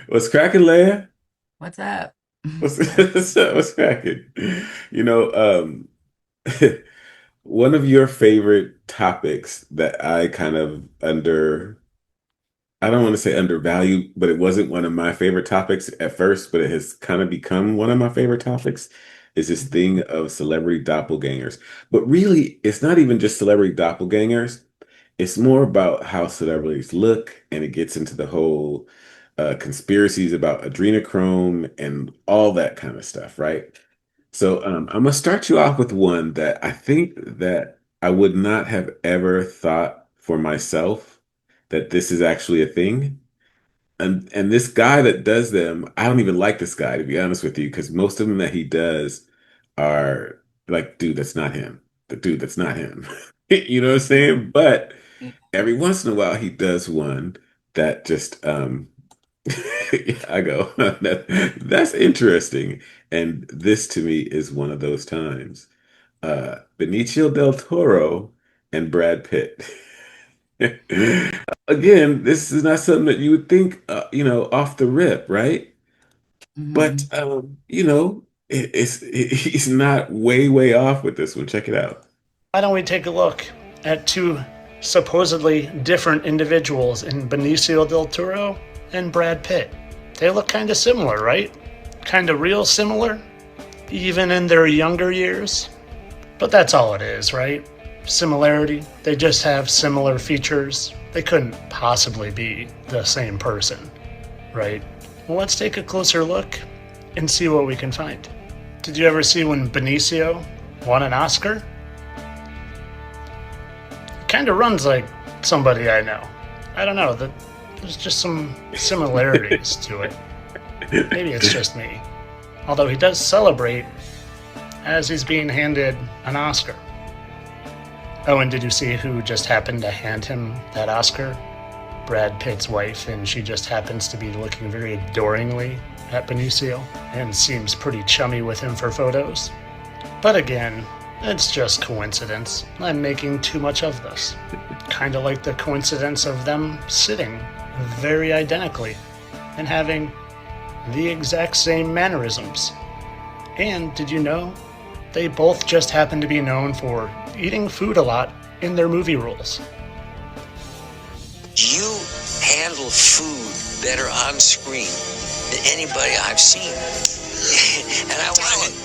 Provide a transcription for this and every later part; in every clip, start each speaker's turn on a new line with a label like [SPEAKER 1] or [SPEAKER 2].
[SPEAKER 1] What's cracking, Leia?
[SPEAKER 2] What's up?
[SPEAKER 1] What's cracking? You know, one of your favorite topics that I kind of I don't want to say undervalued, but it wasn't one of my favorite topics at first, but it has kind of become one of my favorite topics, is this thing of celebrity doppelgangers. But really, it's not even just celebrity doppelgangers. It's more about how celebrities look, and it gets into the whole conspiracies about adrenochrome and all that kind of stuff, right? So I'm gonna start you off with one that I think that I would not have ever thought for myself that this is actually a thing. And this guy that does them, I don't even like this guy to be honest with you, because most of them that he does are like, dude, that's not him. The dude, that's not him. You know what I'm saying? But every once in a while he does one that just I go, that's interesting. And this to me is one of those times. Benicio del Toro and Brad Pitt. Again, this is not something that you would think, off the rip, right? But
[SPEAKER 2] Hmm.
[SPEAKER 1] he's not way off with this one. Check it out.
[SPEAKER 3] Why don't we take a look at two supposedly different individuals in Benicio del Toro and Brad Pitt? They look kind of similar, right? Kind of real similar, even in their younger years. But that's all it is, right? Similarity. They just have similar features. They couldn't possibly be the same person, right? Well, let's take a closer look and see what we can find. Did you ever see when Benicio won an Oscar? Kind of runs like somebody I know. I don't know, there's just some similarities to it. Maybe it's just me. Although he does celebrate as he's being handed an Oscar. Oh, and did you see who just happened to hand him that Oscar? Brad Pitt's wife, and she just happens to be looking very adoringly at Benicio and seems pretty chummy with him for photos. But again, it's just coincidence. I'm making too much of this. Kind of like the coincidence of them sitting very identically and having the exact same mannerisms. And did you know they both just happen to be known for eating food a lot in their movie roles?
[SPEAKER 4] You handle food better on screen than anybody I've seen. And I want to.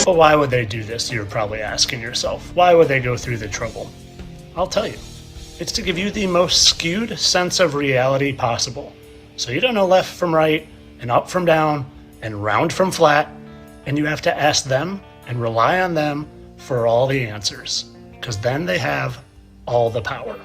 [SPEAKER 3] But why would they do this? You're probably asking yourself. Why would they go through the trouble? I'll tell you. It's to give you the most skewed sense of reality possible. So you don't know left from right, and up from down, and round from flat, and you have to ask them and rely on them for all the answers. Because then they have all the power.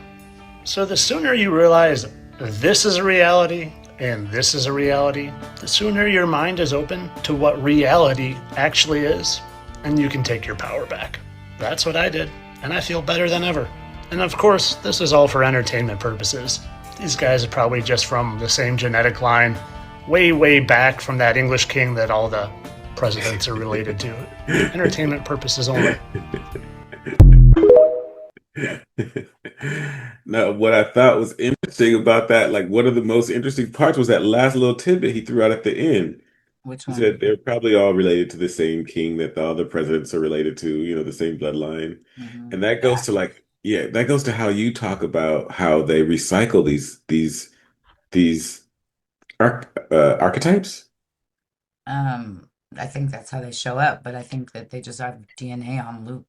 [SPEAKER 3] So the sooner you realize this is a reality and this is a reality, the sooner your mind is open to what reality actually is, and you can take your power back. That's what I did, and I feel better than ever. And of course, this is all for entertainment purposes. These guys are probably just from the same genetic line, way back from that English king that all the presidents are related to. Entertainment purposes only.
[SPEAKER 1] Now, what I thought was interesting about that, like one of the most interesting parts was that last little tidbit he threw out at the end.
[SPEAKER 2] Which
[SPEAKER 1] He
[SPEAKER 2] one?
[SPEAKER 1] said they're probably all related to the same king that all the presidents are related to, the same bloodline.
[SPEAKER 2] Hmm.
[SPEAKER 1] And that goes
[SPEAKER 2] Yeah.
[SPEAKER 1] to yeah, that goes to how you talk about how they recycle these archetypes.
[SPEAKER 2] I think that's how they show up, but I think that they just have DNA on loop,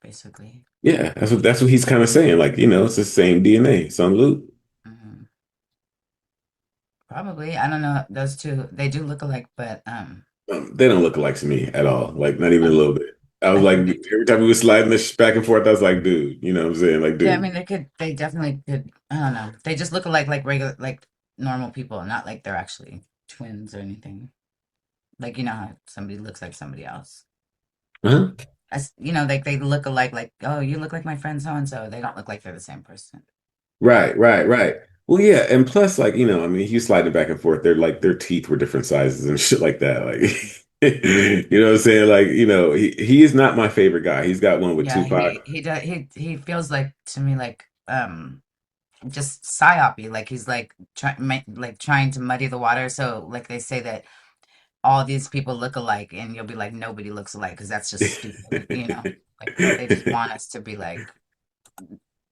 [SPEAKER 2] basically.
[SPEAKER 1] Yeah, that's what he's kind of saying. Like, it's the same DNA. It's on loop.
[SPEAKER 2] Hmm. Probably. I don't know. Those two, they do look alike, but
[SPEAKER 1] They don't look alike to me at all. Like, not even a little bit. I was
[SPEAKER 2] I
[SPEAKER 1] like,
[SPEAKER 2] think
[SPEAKER 1] every time we was sliding this back and forth, I was like, dude, you know what I'm saying? Like,
[SPEAKER 2] yeah, I
[SPEAKER 1] dude.
[SPEAKER 2] mean they definitely could. I don't know. They just look alike like regular like normal people, not like they're actually twins or anything. Like you know how somebody looks like somebody else.
[SPEAKER 1] Huh?
[SPEAKER 2] As like they look alike, like, oh, you look like my friend so and so. They don't look like they're the same person.
[SPEAKER 1] Right. Well, yeah, and plus, like, I mean, he's sliding back and forth. They're like their teeth were different sizes and shit like that. Like, you know what I'm saying? Like, he is not my favorite guy. He's got one with
[SPEAKER 2] Yeah,
[SPEAKER 1] Tupac.
[SPEAKER 2] he feels like to me like just psyopy. Like he's like like trying to muddy the water. So like they say that all these people look alike, and you'll be like nobody looks alike because that's just stupid. Like they just want us to be like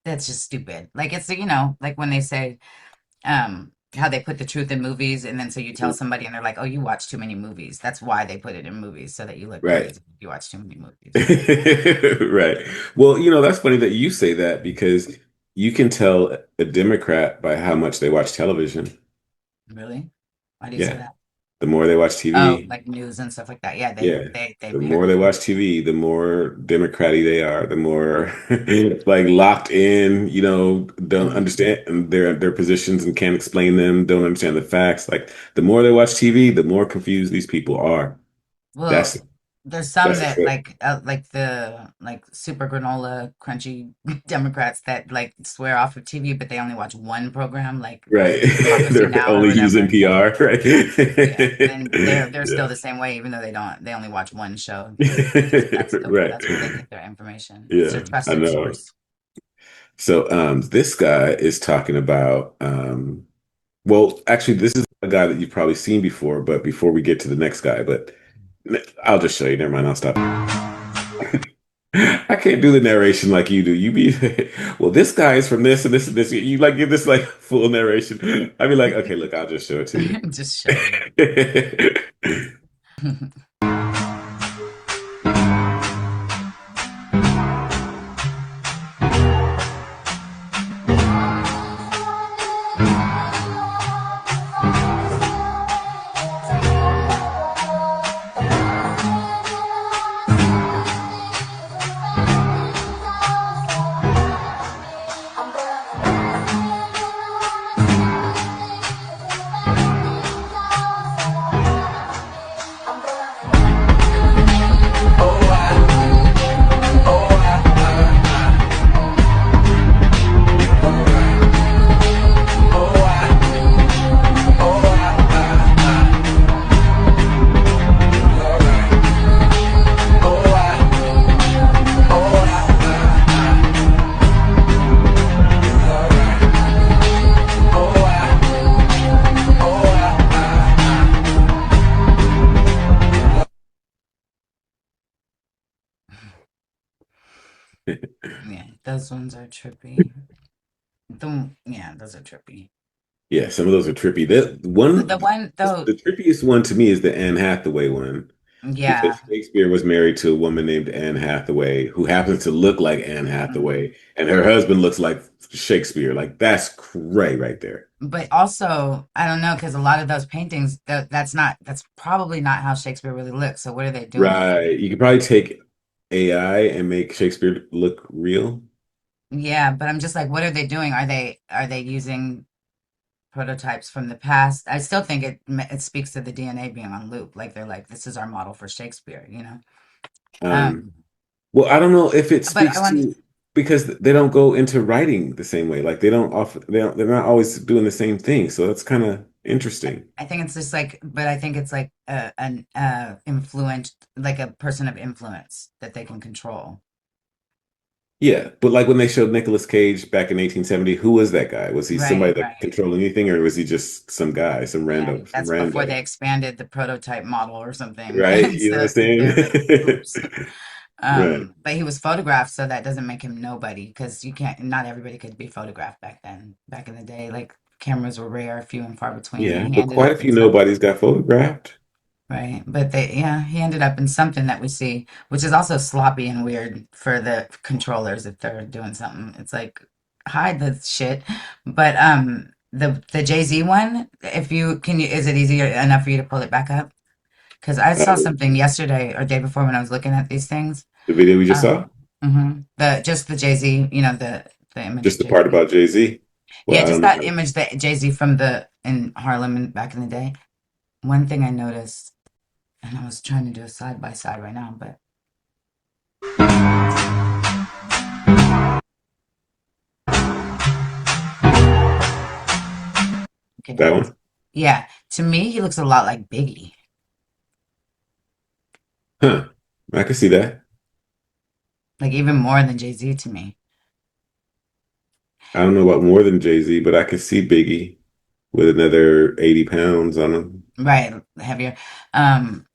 [SPEAKER 2] that's just stupid. Like it's like when they say how they put the truth in movies, and then so you tell somebody and they're like, oh, you watch too many movies. That's why they put it in movies so that you look
[SPEAKER 1] Right.
[SPEAKER 2] crazy if you watch too many movies.
[SPEAKER 1] Right. Well, that's funny that you say that because you can tell a Democrat by how much they watch television.
[SPEAKER 2] Really? Why do you say
[SPEAKER 1] Yeah.
[SPEAKER 2] that?
[SPEAKER 1] The more they watch
[SPEAKER 2] Oh,
[SPEAKER 1] TV,
[SPEAKER 2] like news and stuff like that. Yeah,
[SPEAKER 1] yeah.
[SPEAKER 2] they
[SPEAKER 1] The
[SPEAKER 2] pair
[SPEAKER 1] more
[SPEAKER 2] the
[SPEAKER 1] they
[SPEAKER 2] two.
[SPEAKER 1] watch TV, the more Democratic they are, the more like locked in, don't
[SPEAKER 2] Mhm.
[SPEAKER 1] understand their positions and can't explain them, don't understand the facts. Like the more they watch TV, the more confused these people are.
[SPEAKER 2] Well,
[SPEAKER 1] That's
[SPEAKER 2] there's some
[SPEAKER 1] that's a
[SPEAKER 2] that
[SPEAKER 1] fact.
[SPEAKER 2] like the like super granola crunchy Democrats that like swear off of TV, but they only watch one program, like
[SPEAKER 1] Right.
[SPEAKER 2] Democracy
[SPEAKER 1] They're
[SPEAKER 2] Now or
[SPEAKER 1] only using
[SPEAKER 2] whatever.
[SPEAKER 1] PR, right?
[SPEAKER 2] Yeah, and they're
[SPEAKER 1] Yeah.
[SPEAKER 2] still the same way, even though they only watch one show. Because
[SPEAKER 1] Right.
[SPEAKER 2] that's where they get their information. It's their
[SPEAKER 1] Yeah, I
[SPEAKER 2] trusted
[SPEAKER 1] know.
[SPEAKER 2] source.
[SPEAKER 1] So this guy is talking about well, actually this is a guy that you've probably seen before, but before we get to the next guy, but I'll just show you. Never mind, I'll stop. I can't do the narration like you do. You be well, this guy is from this and this and this. You like give this like full narration. I'd be like, okay, look, I'll just show it to
[SPEAKER 2] Just show you.
[SPEAKER 1] you.
[SPEAKER 2] Yeah, those ones are trippy. Yeah, those are trippy.
[SPEAKER 1] Yeah, some of those are trippy.
[SPEAKER 2] The one though,
[SPEAKER 1] The trippiest one to me is the Anne Hathaway one,
[SPEAKER 2] yeah,
[SPEAKER 1] because Shakespeare was married to a woman named Anne Hathaway who happens to look like Anne
[SPEAKER 2] mhm.
[SPEAKER 1] Hathaway, and her husband looks like Shakespeare. Like that's cray right there.
[SPEAKER 2] But also I don't know because a lot of those paintings that's probably not how Shakespeare really looks. So what are they doing?
[SPEAKER 1] Right. You could probably take AI and make Shakespeare look real.
[SPEAKER 2] Yeah, but I'm just like, what are they doing? Are they using prototypes from the past? I still think it speaks to the DNA being on loop. Like they're like, this is our model for Shakespeare.
[SPEAKER 1] Um,
[SPEAKER 2] Um,
[SPEAKER 1] well, I don't know if it
[SPEAKER 2] but I
[SPEAKER 1] speaks
[SPEAKER 2] want.
[SPEAKER 1] to because they don't go into writing the same way. Like they're not always doing the same thing. So that's kind of interesting.
[SPEAKER 2] I think it's just like, but I think it's like an influence, like a person of influence that they can control.
[SPEAKER 1] Yeah, but like when they showed Nicolas Cage back in 1870, who was that guy? Was he somebody
[SPEAKER 2] Right,
[SPEAKER 1] that could
[SPEAKER 2] right.
[SPEAKER 1] control anything, or was he just some guy,
[SPEAKER 2] Yeah,
[SPEAKER 1] some
[SPEAKER 2] that's before they
[SPEAKER 1] rando?
[SPEAKER 2] expanded the prototype model or something.
[SPEAKER 1] Right?
[SPEAKER 2] And
[SPEAKER 1] You know what I'm
[SPEAKER 2] so
[SPEAKER 1] saying?
[SPEAKER 2] they're like, oops.
[SPEAKER 1] Right.
[SPEAKER 2] But he was photographed, so that doesn't make him nobody because you can't, not everybody could be photographed back then. Back in the day, like cameras were rare, few and far between, and
[SPEAKER 1] Yeah,
[SPEAKER 2] he
[SPEAKER 1] but
[SPEAKER 2] ended
[SPEAKER 1] quite a
[SPEAKER 2] up in
[SPEAKER 1] few
[SPEAKER 2] something.
[SPEAKER 1] nobodies got photographed.
[SPEAKER 2] Right. But yeah, he ended up in something that we see, which is also sloppy and weird for the controllers if they're doing something. It's like hide the shit. But the Jay-Z one, if you can you is it easier enough for you to pull it back up? Because I saw something yesterday or day before when I was looking at these things.
[SPEAKER 1] The video we just saw,
[SPEAKER 2] Um the just the Jay-Z, the image
[SPEAKER 1] just
[SPEAKER 2] of
[SPEAKER 1] the part
[SPEAKER 2] Jay-Z.
[SPEAKER 1] about Jay-Z. Well,
[SPEAKER 2] Yeah,
[SPEAKER 1] I
[SPEAKER 2] just
[SPEAKER 1] don't know.
[SPEAKER 2] that image that Jay-Z from the in Harlem back in the day. One thing I noticed, and I was trying to do a side by side right now, but Okay.
[SPEAKER 1] That one?
[SPEAKER 2] Yeah. To me, he looks a lot like Biggie.
[SPEAKER 1] Huh. I can see that.
[SPEAKER 2] Like even more than Jay-Z to me.
[SPEAKER 1] I don't know about more than Jay-Z, but I can see Biggie with another 80 pounds on him.
[SPEAKER 2] Right. Heavier. Um,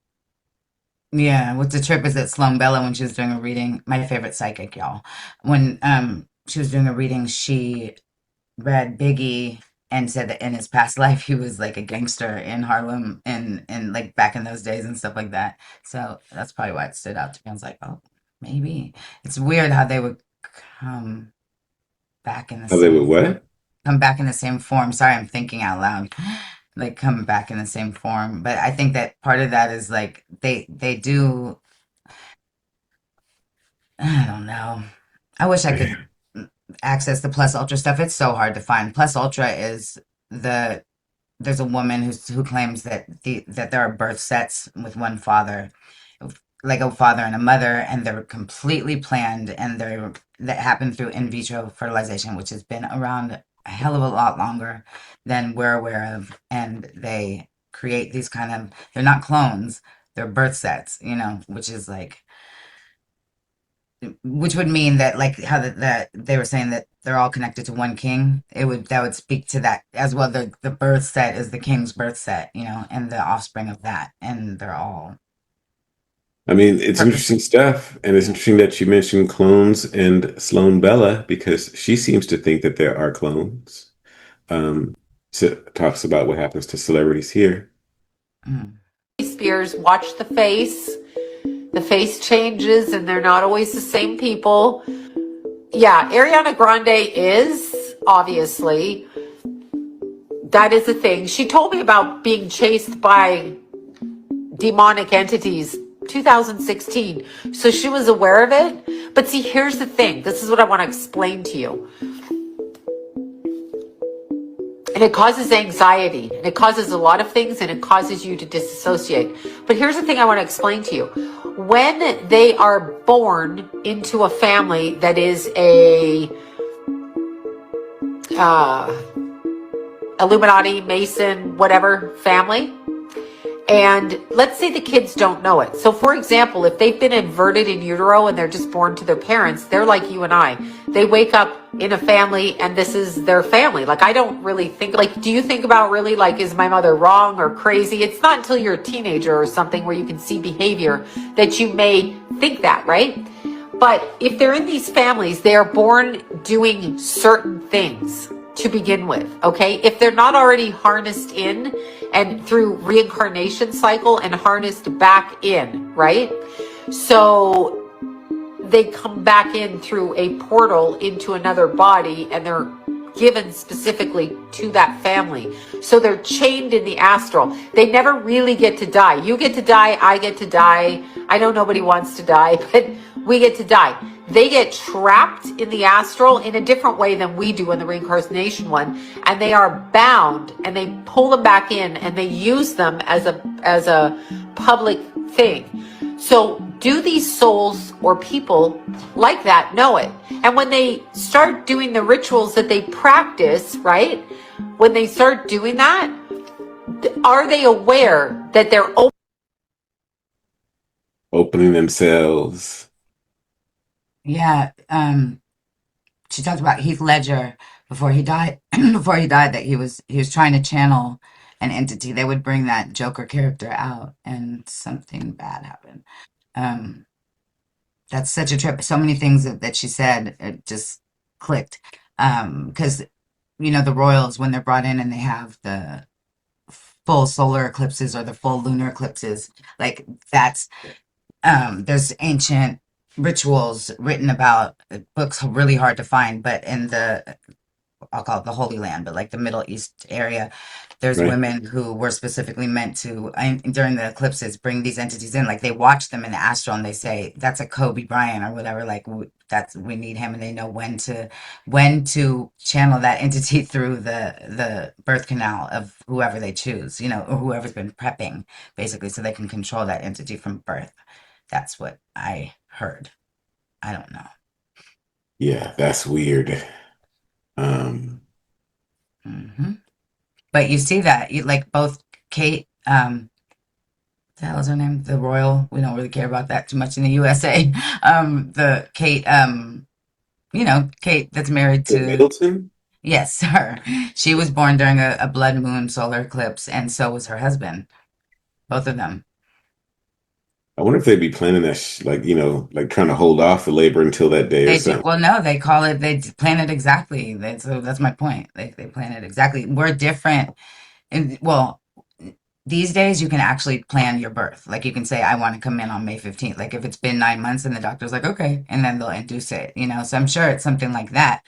[SPEAKER 2] yeah, what's the trip is that Sloan Bella when she was doing a reading, my favorite psychic, y'all. When she was doing a reading, she read Biggie and said that in his past life he was like a gangster in Harlem and like back in those days and stuff like that. So that's probably why it stood out to me. I was like, oh, maybe. It's weird how they would come back in the
[SPEAKER 1] How they
[SPEAKER 2] same
[SPEAKER 1] would what?
[SPEAKER 2] come back in the same form. Sorry, I'm thinking out loud. Like come back in the same form. But I think that part of that is like they do I don't know. I wish I could access the plus ultra stuff. It's so hard to find. Plus ultra is the there's a woman who claims that that there are birth sets with one father, like a father and a mother, and they're completely planned, and they're that happen through in vitro fertilization, which has been around a hell of a lot longer than we're aware of, and they create these kind of they're not clones, they're birth sets, which is like which would mean that like how that they were saying that they're all connected to one king. That would speak to that as well. The birth set is the king's birth set, and the offspring of that, and they're all
[SPEAKER 1] I mean, it's
[SPEAKER 2] purpose.
[SPEAKER 1] interesting stuff, and it's
[SPEAKER 2] Yeah.
[SPEAKER 1] interesting that you mentioned clones and Sloane Bella because she seems to think that there are clones. Um, so talks about what happens to celebrities here.
[SPEAKER 2] Mm.
[SPEAKER 5] Spears, watch the face. The face changes and they're not always the same people. Yeah, Ariana Grande is obviously that is a thing. She told me about being chased by demonic entities 2016. So she was aware of it. But see, here's the thing. This is what I want to explain to you. And it causes anxiety, and it causes a lot of things, and it causes you to disassociate. But here's the thing I want to explain to you. When they are born into a family that is a uh, Illuminati, Mason, whatever family, and let's say the kids don't know it. So for example, if they've been inverted in utero and they're just born to their parents, they're like you and I. They wake up in a family and this is their family. Like I don't really think, like, do you think about really like, is my mother wrong or crazy? It's not until you're a teenager or something where you can see behavior that you may think that, right? But if they're in these families, they are born doing certain things to begin with, okay? If they're not already harnessed in and through reincarnation cycle and harnessed back in, right? So they come back in through a portal into another body and they're given specifically to that family. So they're chained in the astral. They never really get to die. You get to die, I get to die. I know nobody wants to die, but we get to die. They get trapped in the astral in a different way than we do in the reincarnation one, and they are bound and they pull them back in and they use them as a public thing. So do these souls or people like that know it? And when they start doing the rituals that they practice, right? When they start doing that, are they aware that they're
[SPEAKER 1] Opening themselves.
[SPEAKER 2] Yeah. She talked about Heath Ledger before he died. Before he died, that he was trying to channel an entity. They would bring that Joker character out, and something bad happened. Um, that's such a trip. So many things that she said, it just clicked. Because the royals when they're brought in and they have the full solar eclipses or the full lunar eclipses, like that's there's ancient rituals written about books really hard to find, but in the I'll call it the Holy Land, but like the Middle East area, there's
[SPEAKER 1] Right?
[SPEAKER 2] women who were specifically meant to, during the eclipses, bring these entities in. Like they watch them in the astral and they say, that's a Kobe Bryant or whatever. Like we need him, and they know when to channel that entity through the birth canal of whoever they choose, or whoever's been prepping, basically, so they can control that entity from birth. That's what I heard. I don't know.
[SPEAKER 1] Yeah, that's weird. Um,
[SPEAKER 2] Hmm. But you see that you like both Kate, the hell is her name? The royal. We don't really care about that too much in the USA. The Kate, Kate that's married
[SPEAKER 1] Kate
[SPEAKER 2] to,
[SPEAKER 1] Middleton?
[SPEAKER 2] yes, her. She was born during a blood moon solar eclipse, and so was her husband. Both of them.
[SPEAKER 1] I wonder if they'd be planning that, like trying to hold off the labor until that day or
[SPEAKER 2] They do.
[SPEAKER 1] something.
[SPEAKER 2] Well, no, they call it. They plan it exactly. So that's my point. They plan it exactly. We're different. And well, these days you can actually plan your birth. Like you can say, I want to come in on May 15th. Like if it's been 9 months and the doctor's like, okay, and then they'll induce it. So I'm sure it's something like that.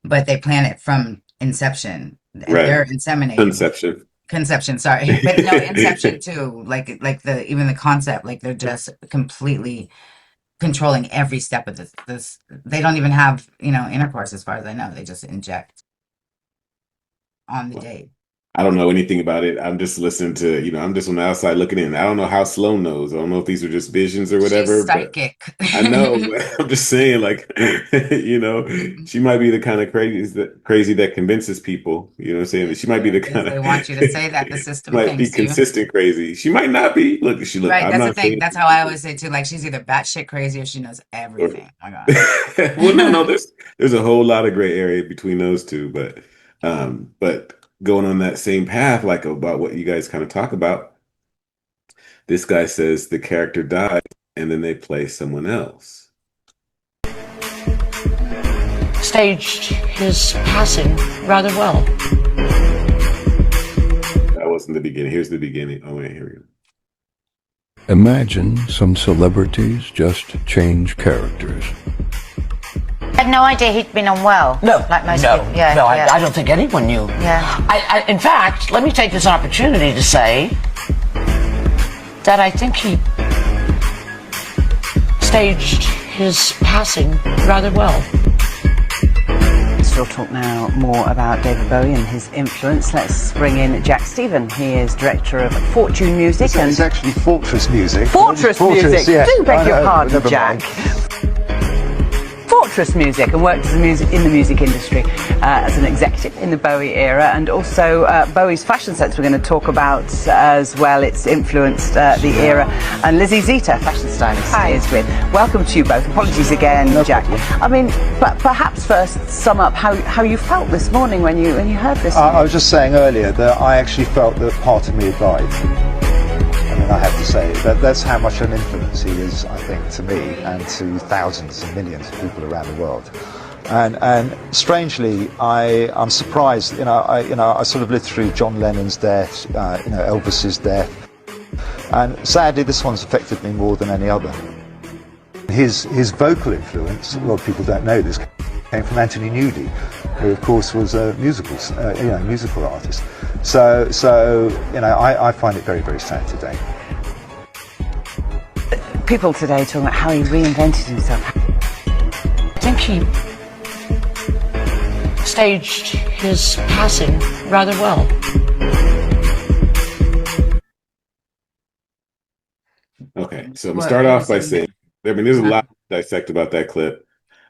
[SPEAKER 2] But they plan it from inception.
[SPEAKER 1] Right.
[SPEAKER 2] They're inseminating.
[SPEAKER 1] Conception.
[SPEAKER 2] Conception, sorry. But no, inception too. Like the even the concept, like they're just completely controlling every step of this. They don't even have, intercourse as far as I know. They just inject on the day.
[SPEAKER 1] I don't know anything about it. I'm just listening to, I'm just on the outside looking in. I don't know how Sloan knows. I don't know if these are just visions or
[SPEAKER 2] She's
[SPEAKER 1] whatever, but
[SPEAKER 2] psychic.
[SPEAKER 1] I know. I'm just saying, like, she might be the kind of crazy that convinces people. You know what I'm saying? She might be the
[SPEAKER 2] If
[SPEAKER 1] kind
[SPEAKER 2] they
[SPEAKER 1] of
[SPEAKER 2] want you to say that, the system
[SPEAKER 1] might be
[SPEAKER 2] thanks you.
[SPEAKER 1] consistent crazy. She might not be. Look.
[SPEAKER 2] Right,
[SPEAKER 1] I'm
[SPEAKER 2] that's the
[SPEAKER 1] not
[SPEAKER 2] thing.
[SPEAKER 1] saying.
[SPEAKER 2] That's how I always say too. Like she's either batshit crazy or she knows
[SPEAKER 1] Or,
[SPEAKER 2] everything. Oh my
[SPEAKER 1] well, no.
[SPEAKER 2] God.
[SPEAKER 1] There's a whole lot of gray area between those two, but going on that same path, like about what you guys kind of talk about, this guy says the character died and then they play someone else.
[SPEAKER 6] Staged his passing rather well.
[SPEAKER 1] That wasn't the beginning. Here's the beginning. Oh wait, here we go.
[SPEAKER 7] Imagine some celebrities just change characters.
[SPEAKER 8] I had no idea he'd been unwell.
[SPEAKER 6] No,
[SPEAKER 8] like most
[SPEAKER 6] no,
[SPEAKER 8] people. Yeah,
[SPEAKER 6] no.
[SPEAKER 8] yeah.
[SPEAKER 6] I don't think anyone knew.
[SPEAKER 8] Yeah.
[SPEAKER 6] In fact, let me take this opportunity to say that I think he staged his passing rather well.
[SPEAKER 9] We'll talk now more about David Bowie and his influence. Let's bring in Jack Stephen. He is director of Fortune Music.
[SPEAKER 10] It's actually Fortress Music.
[SPEAKER 9] Fortress Music.
[SPEAKER 10] Yeah.
[SPEAKER 9] Do beg your pardon,
[SPEAKER 10] never
[SPEAKER 9] Jack.
[SPEAKER 10] mind.
[SPEAKER 9] Fortress Music, and worked in the music industry as an executive in the Bowie era, and also Bowie's fashion sense we're going to talk about as well. It's influenced the era. And Lizzie Zeta, fashion stylist, is with. Welcome to you both. Apologies again, Jack. I mean, but perhaps first sum up how you felt this morning when you heard this.
[SPEAKER 10] I was just saying earlier that I actually felt that part of me had died. I mean, I have to say that's how much an influence he is, I think, to me and to thousands and millions of people around the world. And strangely, I'm surprised. I sort of lived through John Lennon's death, Elvis's death, and sadly, this one's affected me more than any other. His vocal influence, a lot of people don't know this, came from Anthony Newley, who of course was a musical artist. So I find it very, very sad today.
[SPEAKER 9] People today talking about how he reinvented himself.
[SPEAKER 6] I think he staged his passing rather well.
[SPEAKER 1] Okay, so I'm gonna start off by saying, I mean, there's a lot to dissect about that clip.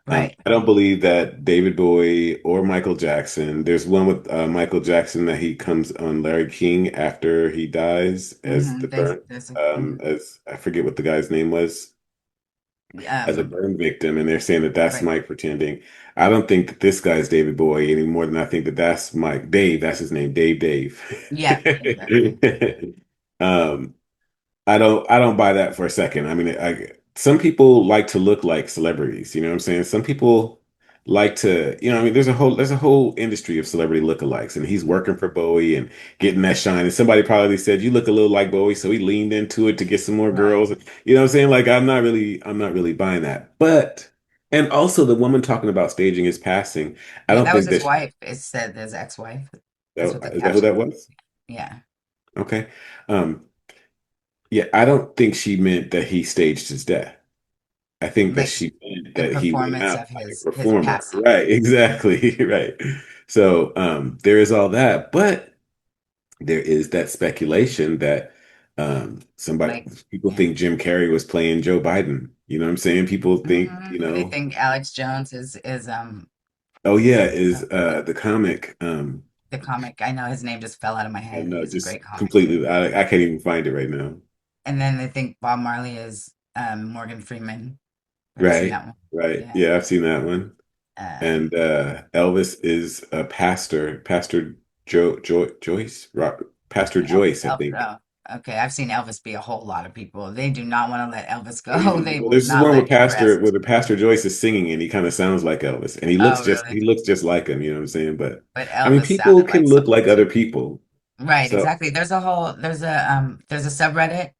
[SPEAKER 2] Right.
[SPEAKER 1] I don't believe that David Bowie or Michael Jackson. There's one with Michael Jackson that he comes on Larry King after he dies as the burn, as I forget what the guy's name was, as a burn victim, and they're saying that that's
[SPEAKER 2] Right.
[SPEAKER 1] Mike pretending. I don't think that this guy's David Bowie any more than I think that that's Mike. Dave, that's his name, Dave.
[SPEAKER 2] Yeah, exactly.
[SPEAKER 1] I don't buy that for a second. I mean, some people like to look like celebrities, you know what I'm saying? Some people like to, I mean, there's a whole industry of celebrity lookalikes, and he's working for Bowie and getting that shine. And somebody probably said, "You look a little like Bowie," so he leaned into it to get some more
[SPEAKER 2] Right.
[SPEAKER 1] girls. You know what I'm saying? Like, I'm not really buying that. But and also the woman talking about staging his passing, I
[SPEAKER 2] Yeah,
[SPEAKER 1] don't
[SPEAKER 2] that was
[SPEAKER 1] think
[SPEAKER 2] his
[SPEAKER 1] that
[SPEAKER 2] wife. It said his ex-wife. That's what the
[SPEAKER 1] is that who that
[SPEAKER 2] caption
[SPEAKER 1] was?
[SPEAKER 2] was. Yeah.
[SPEAKER 1] Okay. Um, yeah, I don't think she meant that he staged his death. I think that
[SPEAKER 2] Like
[SPEAKER 1] she meant
[SPEAKER 2] the
[SPEAKER 1] that he went
[SPEAKER 2] performance
[SPEAKER 1] out
[SPEAKER 2] of
[SPEAKER 1] like a
[SPEAKER 2] his
[SPEAKER 1] performer.
[SPEAKER 2] passing.
[SPEAKER 1] Right, exactly. Right. So there is all that, but there is that speculation that somebody
[SPEAKER 2] Like,
[SPEAKER 1] people
[SPEAKER 2] yeah.
[SPEAKER 1] think Jim Carrey was playing Joe Biden. You know what I'm saying? People think,
[SPEAKER 2] They think Alex Jones is
[SPEAKER 1] oh yeah, is
[SPEAKER 2] uh,
[SPEAKER 1] the comic
[SPEAKER 2] the comic. I know his name just fell out of my
[SPEAKER 1] I
[SPEAKER 2] head.
[SPEAKER 1] know,
[SPEAKER 2] He's a
[SPEAKER 1] just
[SPEAKER 2] great comic.
[SPEAKER 1] completely. I can't even find it right now.
[SPEAKER 2] And then I think Bob Marley is Morgan Freeman. Have you seen
[SPEAKER 1] Right,
[SPEAKER 2] that one?
[SPEAKER 1] right.
[SPEAKER 2] Yeah.
[SPEAKER 1] Yeah, I've seen that one. And
[SPEAKER 2] Um,
[SPEAKER 1] Elvis is a pastor, Pastor Joyce, Pastor Joyce, I think.
[SPEAKER 2] Oh, okay. I've seen Elvis be a whole lot of people. They do not want to let Elvis go.
[SPEAKER 1] Crazy.
[SPEAKER 2] They
[SPEAKER 1] Well,
[SPEAKER 2] will
[SPEAKER 1] this is
[SPEAKER 2] not
[SPEAKER 1] one
[SPEAKER 2] let him
[SPEAKER 1] where
[SPEAKER 2] rest.
[SPEAKER 1] the Pastor Joyce is singing and he kind of sounds like Elvis, and
[SPEAKER 2] Oh, really?
[SPEAKER 1] he looks just like him. You know what I'm saying? But
[SPEAKER 2] But
[SPEAKER 1] I mean,
[SPEAKER 2] Elvis
[SPEAKER 1] people
[SPEAKER 2] sounded
[SPEAKER 1] can
[SPEAKER 2] like
[SPEAKER 1] look
[SPEAKER 2] something
[SPEAKER 1] like other
[SPEAKER 2] too.
[SPEAKER 1] people.
[SPEAKER 2] Right,
[SPEAKER 1] So
[SPEAKER 2] exactly. There's a subreddit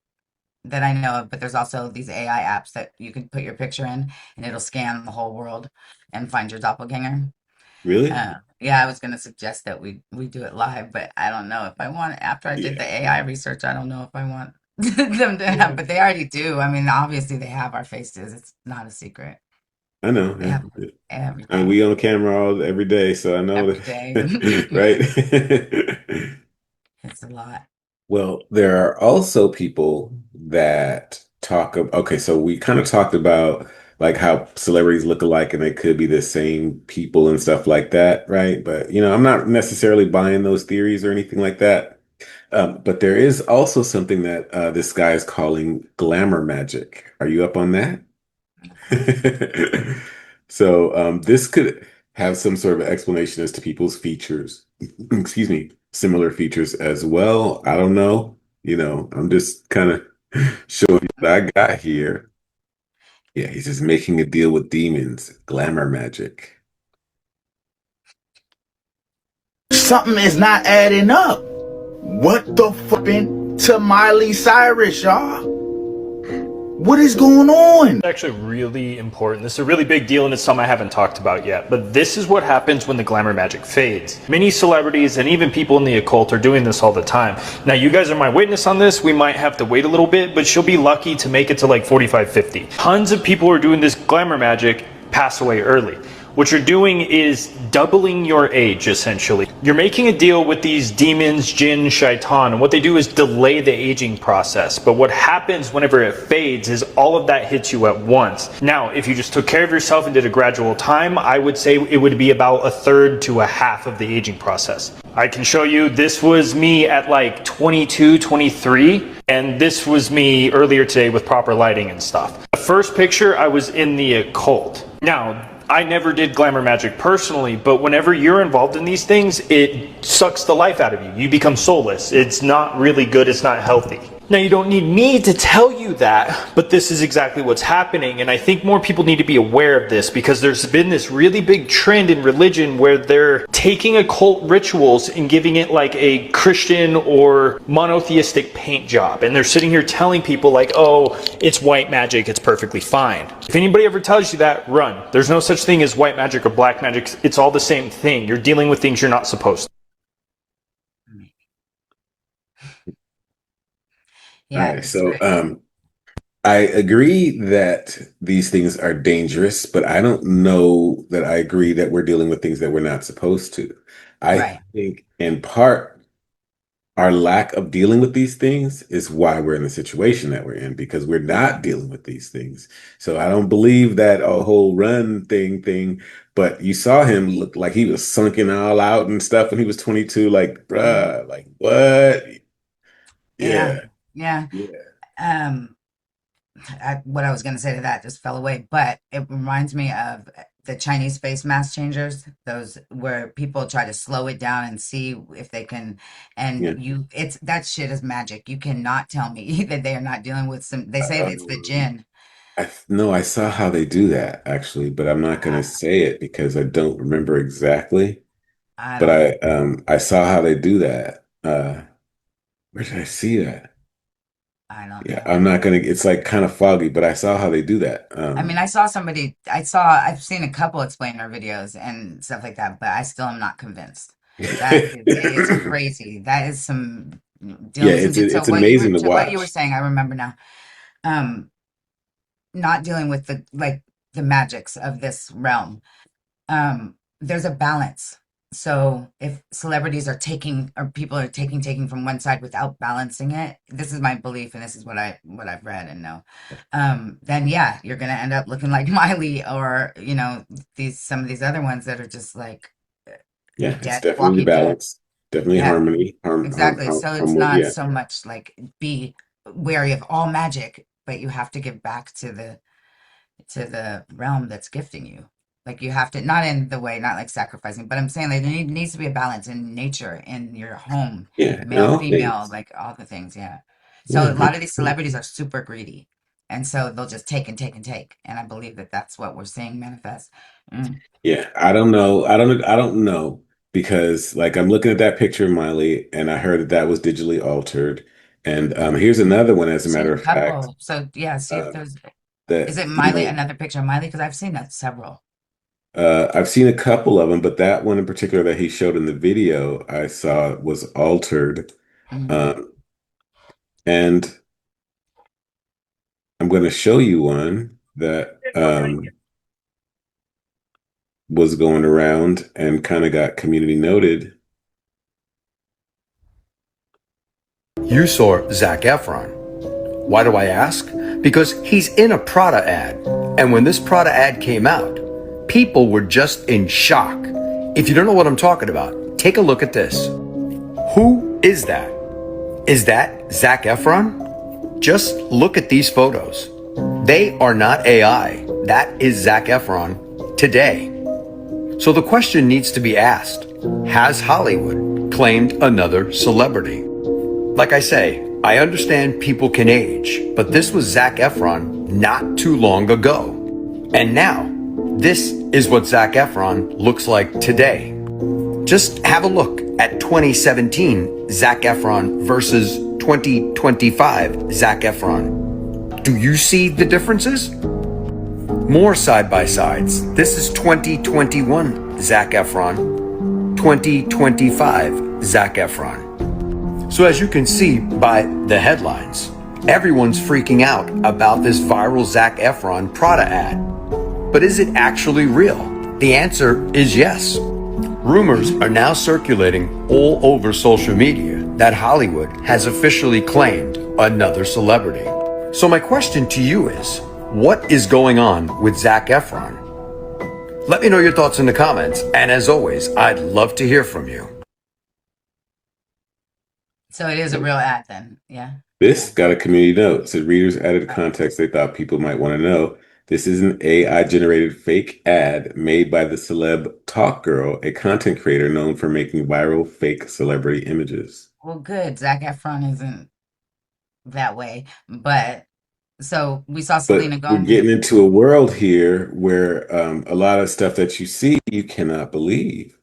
[SPEAKER 2] that I know of, but there's also these AI apps that you can put your picture in and it'll scan the whole world and find your doppelganger.
[SPEAKER 1] really,
[SPEAKER 2] Yeah, I was gonna suggest that we do it live, but I don't know if I want after I did
[SPEAKER 1] yeah,
[SPEAKER 2] the AI research, I don't know if I want them to have,
[SPEAKER 1] yeah.
[SPEAKER 2] but they already do. I mean, obviously they have our faces. It's not a secret.
[SPEAKER 1] I know.
[SPEAKER 2] They have
[SPEAKER 1] Yeah. And
[SPEAKER 2] everything
[SPEAKER 1] we on camera every day, so I know
[SPEAKER 2] every day.
[SPEAKER 1] that,
[SPEAKER 2] Yeah,
[SPEAKER 1] right?
[SPEAKER 2] it's a lot.
[SPEAKER 1] Well, there are also people that okay, so we kind of talked about like how celebrities look alike and they could be the same people and stuff like that, right? But I'm not necessarily buying those theories or anything like that. But there is also something that this guy is calling glamour magic. Are you up on that? So this could have some sort of explanation as to people's features, excuse me, similar features as well. I don't know. I'm just kind of showing you what I got here. Yeah, he's just making a deal with demons, glamour magic.
[SPEAKER 11] Something is not adding up. What the fuck happened to Miley Cyrus, y'all? What is going on?
[SPEAKER 12] It's actually really important. This is a really big deal and it's something I haven't talked about yet. But this is what happens when the glamour magic fades. Many celebrities and even people in the occult are doing this all the time. Now you guys are my witness on this. We might have to wait a little bit, but she'll be lucky to make it to like 45, 50. Tons of people who are doing this glamour magic pass away early. What you're doing is doubling your age, essentially. You're making a deal with these demons, jinn, shaitan, and what they do is delay the aging process. But what happens whenever it fades is all of that hits you at once. Now, if you just took care of yourself and did a gradual time, I would say it would be about a third to a half of the aging process. I can show you, this was me at like 22, 23, and this was me earlier today with proper lighting and stuff. The first picture, I was in the occult. Now, I never did glamour magic personally, but whenever you're involved in these things, it sucks the life out of you. You become soulless. It's not really good. It's not healthy. Now, you don't need me to tell you that, but this is exactly what's happening. And I think more people need to be aware of this because there's been this really big trend in religion where they're taking occult rituals and giving it like a Christian or monotheistic paint job. And they're sitting here telling people like, oh, it's white magic. It's perfectly fine. If anybody ever tells you that, run. There's no such thing as white magic or black magic. It's all the same thing. You're dealing with things you're not supposed to.
[SPEAKER 1] All
[SPEAKER 2] Yeah,
[SPEAKER 1] right,
[SPEAKER 2] it's
[SPEAKER 1] so
[SPEAKER 2] right.
[SPEAKER 1] I agree that these things are dangerous, but I don't know that I agree that we're dealing with things that we're not supposed to. I
[SPEAKER 2] Right.
[SPEAKER 1] think in part our lack of dealing with these things is why we're in the situation that we're in because we're not dealing with these things. So I don't believe that a whole run thing, but you saw him look like he was sunken all out and stuff when he was 22, like,
[SPEAKER 2] Mhm.
[SPEAKER 1] bruh, like what?
[SPEAKER 2] Yeah.
[SPEAKER 1] Yeah,
[SPEAKER 2] Yeah.
[SPEAKER 1] yeah,
[SPEAKER 2] Um, what I was going to say to that just fell away, but it reminds me of the Chinese face mask changers, those where people try to slow it down and see if they can, and
[SPEAKER 1] yeah.
[SPEAKER 2] it's that shit is magic. You cannot tell me that they are not dealing with they say it's the
[SPEAKER 1] Um,
[SPEAKER 2] jinn.
[SPEAKER 1] no, I saw how they do that actually, but I'm not going to
[SPEAKER 2] Uh,
[SPEAKER 1] say it because I don't remember exactly.
[SPEAKER 2] I
[SPEAKER 1] But
[SPEAKER 2] don't know.
[SPEAKER 1] I saw how they do that. Where did I see that?
[SPEAKER 2] I don't
[SPEAKER 1] Yeah,
[SPEAKER 2] know.
[SPEAKER 1] I'm not gonna. It's like kind of foggy, but I saw how they do that.
[SPEAKER 2] I mean, I've seen a couple explainer videos and stuff like that, but I still am not convinced. It's crazy. That is some
[SPEAKER 1] Yeah,
[SPEAKER 2] dealing with some shit. So
[SPEAKER 1] it's amazing to
[SPEAKER 2] to what you were
[SPEAKER 1] watch.
[SPEAKER 2] saying, I remember now. Um, not dealing with the magics of this realm. There's a balance. So if celebrities are taking or people are taking from one side without balancing it, this is my belief and this is what I've read and know. Then yeah, you're gonna end up looking like Miley or these some of these other ones that are just like
[SPEAKER 1] Yeah, it's
[SPEAKER 2] dead,
[SPEAKER 1] definitely the
[SPEAKER 2] walking dead.
[SPEAKER 1] balance. definitely
[SPEAKER 2] Yeah,
[SPEAKER 1] harmony,
[SPEAKER 2] exactly. So it's
[SPEAKER 1] harmony.
[SPEAKER 2] not
[SPEAKER 1] Yeah,
[SPEAKER 2] so much like be wary of all magic, but you have to give back to the realm that's gifting you. Like you have to, not in the way, not like sacrificing, but I'm saying like needs to be a balance in nature, in your home,
[SPEAKER 1] yeah, in
[SPEAKER 2] male,
[SPEAKER 1] all
[SPEAKER 2] female,
[SPEAKER 1] things.
[SPEAKER 2] like all the things. Yeah. So
[SPEAKER 1] Yeah,
[SPEAKER 2] a lot of these
[SPEAKER 1] 100%.
[SPEAKER 2] celebrities are super greedy. And so they'll just take and take and take. And I believe that that's what we're seeing manifest. Mm.
[SPEAKER 1] Yeah, I don't know. I don't know because like I'm looking at that picture of Miley and I heard that that was digitally altered. And here's another one, as a
[SPEAKER 2] I've seen
[SPEAKER 1] matter
[SPEAKER 2] a
[SPEAKER 1] of fact,
[SPEAKER 2] couple. So yeah, see if
[SPEAKER 1] uh,
[SPEAKER 2] there's, is
[SPEAKER 1] that,
[SPEAKER 2] it
[SPEAKER 1] you
[SPEAKER 2] Miley,
[SPEAKER 1] know,
[SPEAKER 2] another picture of Miley? Because I've seen that several.
[SPEAKER 1] I've seen a couple of them, but that one in particular that he showed in the video I saw was altered.
[SPEAKER 2] Mm.
[SPEAKER 1] Um, and I'm going to show you one that was going around and kind of got community noted.
[SPEAKER 13] You saw Zac Efron. Why do I ask? Because he's in a Prada ad. And when this Prada ad came out, people were just in shock. If you don't know what I'm talking about, take a look at this. Who is that? Is that Zac Efron? Just look at these photos. They are not AI. That is Zac Efron today. So the question needs to be asked. Has Hollywood claimed another celebrity? Like I say, I understand people can age, but this was Zac Efron not too long ago. And now, this is what Zac Efron looks like today. Just have a look at 2017 Zac Efron versus 2025 Zac Efron. Do you see the differences? More side by sides. This is 2021 Zac Efron, 2025 Zac Efron. So as you can see by the headlines, everyone's freaking out about this viral Zac Efron Prada ad. But is it actually real? The answer is yes. Rumors are now circulating all over social media that Hollywood has officially claimed another celebrity. So my question to you is, what is going on with Zac Efron? Let me know your thoughts in the comments, and as always, I'd love to hear from you.
[SPEAKER 2] So it is a real ad then. Yeah.
[SPEAKER 1] This got a community note. Said readers added context they thought people might want to know. This is an AI generated fake ad made by the celeb Talk Girl, a content creator known for making viral fake celebrity images.
[SPEAKER 2] Well, good. Zac Efron isn't that way. But so we saw Selena
[SPEAKER 1] But we're
[SPEAKER 2] Gomez.
[SPEAKER 1] getting into a world here where a lot of stuff that you see, you cannot believe,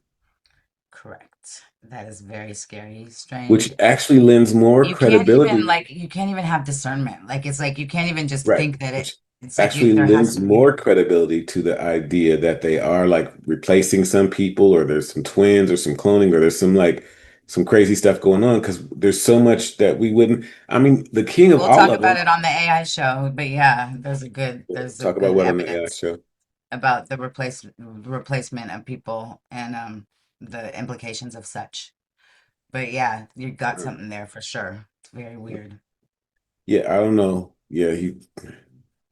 [SPEAKER 2] Correct. That is very scary,
[SPEAKER 1] which
[SPEAKER 2] strange.
[SPEAKER 1] actually lends more
[SPEAKER 2] You can't even
[SPEAKER 1] credibility.
[SPEAKER 2] like you can't even have discernment. Like it's like you can't even just
[SPEAKER 1] Right.
[SPEAKER 2] think that
[SPEAKER 1] Which
[SPEAKER 2] it's like you
[SPEAKER 1] actually
[SPEAKER 2] there has
[SPEAKER 1] lends
[SPEAKER 2] to be.
[SPEAKER 1] more credibility to the idea that they are like replacing some people, or there's some twins, or some cloning, or there's some like some crazy stuff going on because there's so much that we wouldn't. I mean, the king of
[SPEAKER 2] We'll
[SPEAKER 1] all
[SPEAKER 2] talk
[SPEAKER 1] of
[SPEAKER 2] about
[SPEAKER 1] them.
[SPEAKER 2] it on the AI show, but yeah,
[SPEAKER 1] Talk about
[SPEAKER 2] good
[SPEAKER 1] what on the AI
[SPEAKER 2] evidence
[SPEAKER 1] show.
[SPEAKER 2] about the replacement of people and the implications of such. But yeah, you got something there for sure. It's very weird.
[SPEAKER 1] Yeah, I don't know. Yeah, he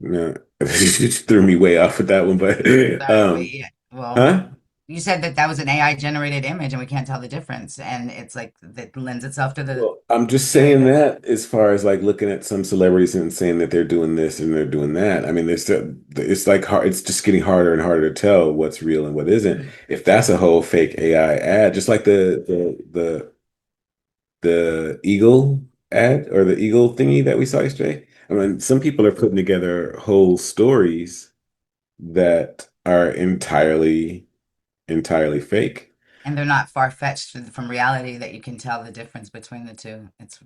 [SPEAKER 1] no, he just threw me way off with that one, but
[SPEAKER 2] Sorry, but yeah. Well,
[SPEAKER 1] huh?
[SPEAKER 2] you said that that was an AI generated image and we can't tell the difference. And it's like that lends itself to the
[SPEAKER 1] Well, I'm just
[SPEAKER 2] theory
[SPEAKER 1] saying
[SPEAKER 2] that
[SPEAKER 1] that as far as like looking at some celebrities and saying that they're doing this and they're doing that. I mean, it's like hard, it's just getting harder and harder to tell what's real and what isn't. If that's a whole fake AI ad, just like the eagle ad or the eagle thingy that we saw yesterday. I mean, some people are putting together whole stories that are entirely fake.
[SPEAKER 2] and they're not far fetched from reality that you can tell the difference between the two. It's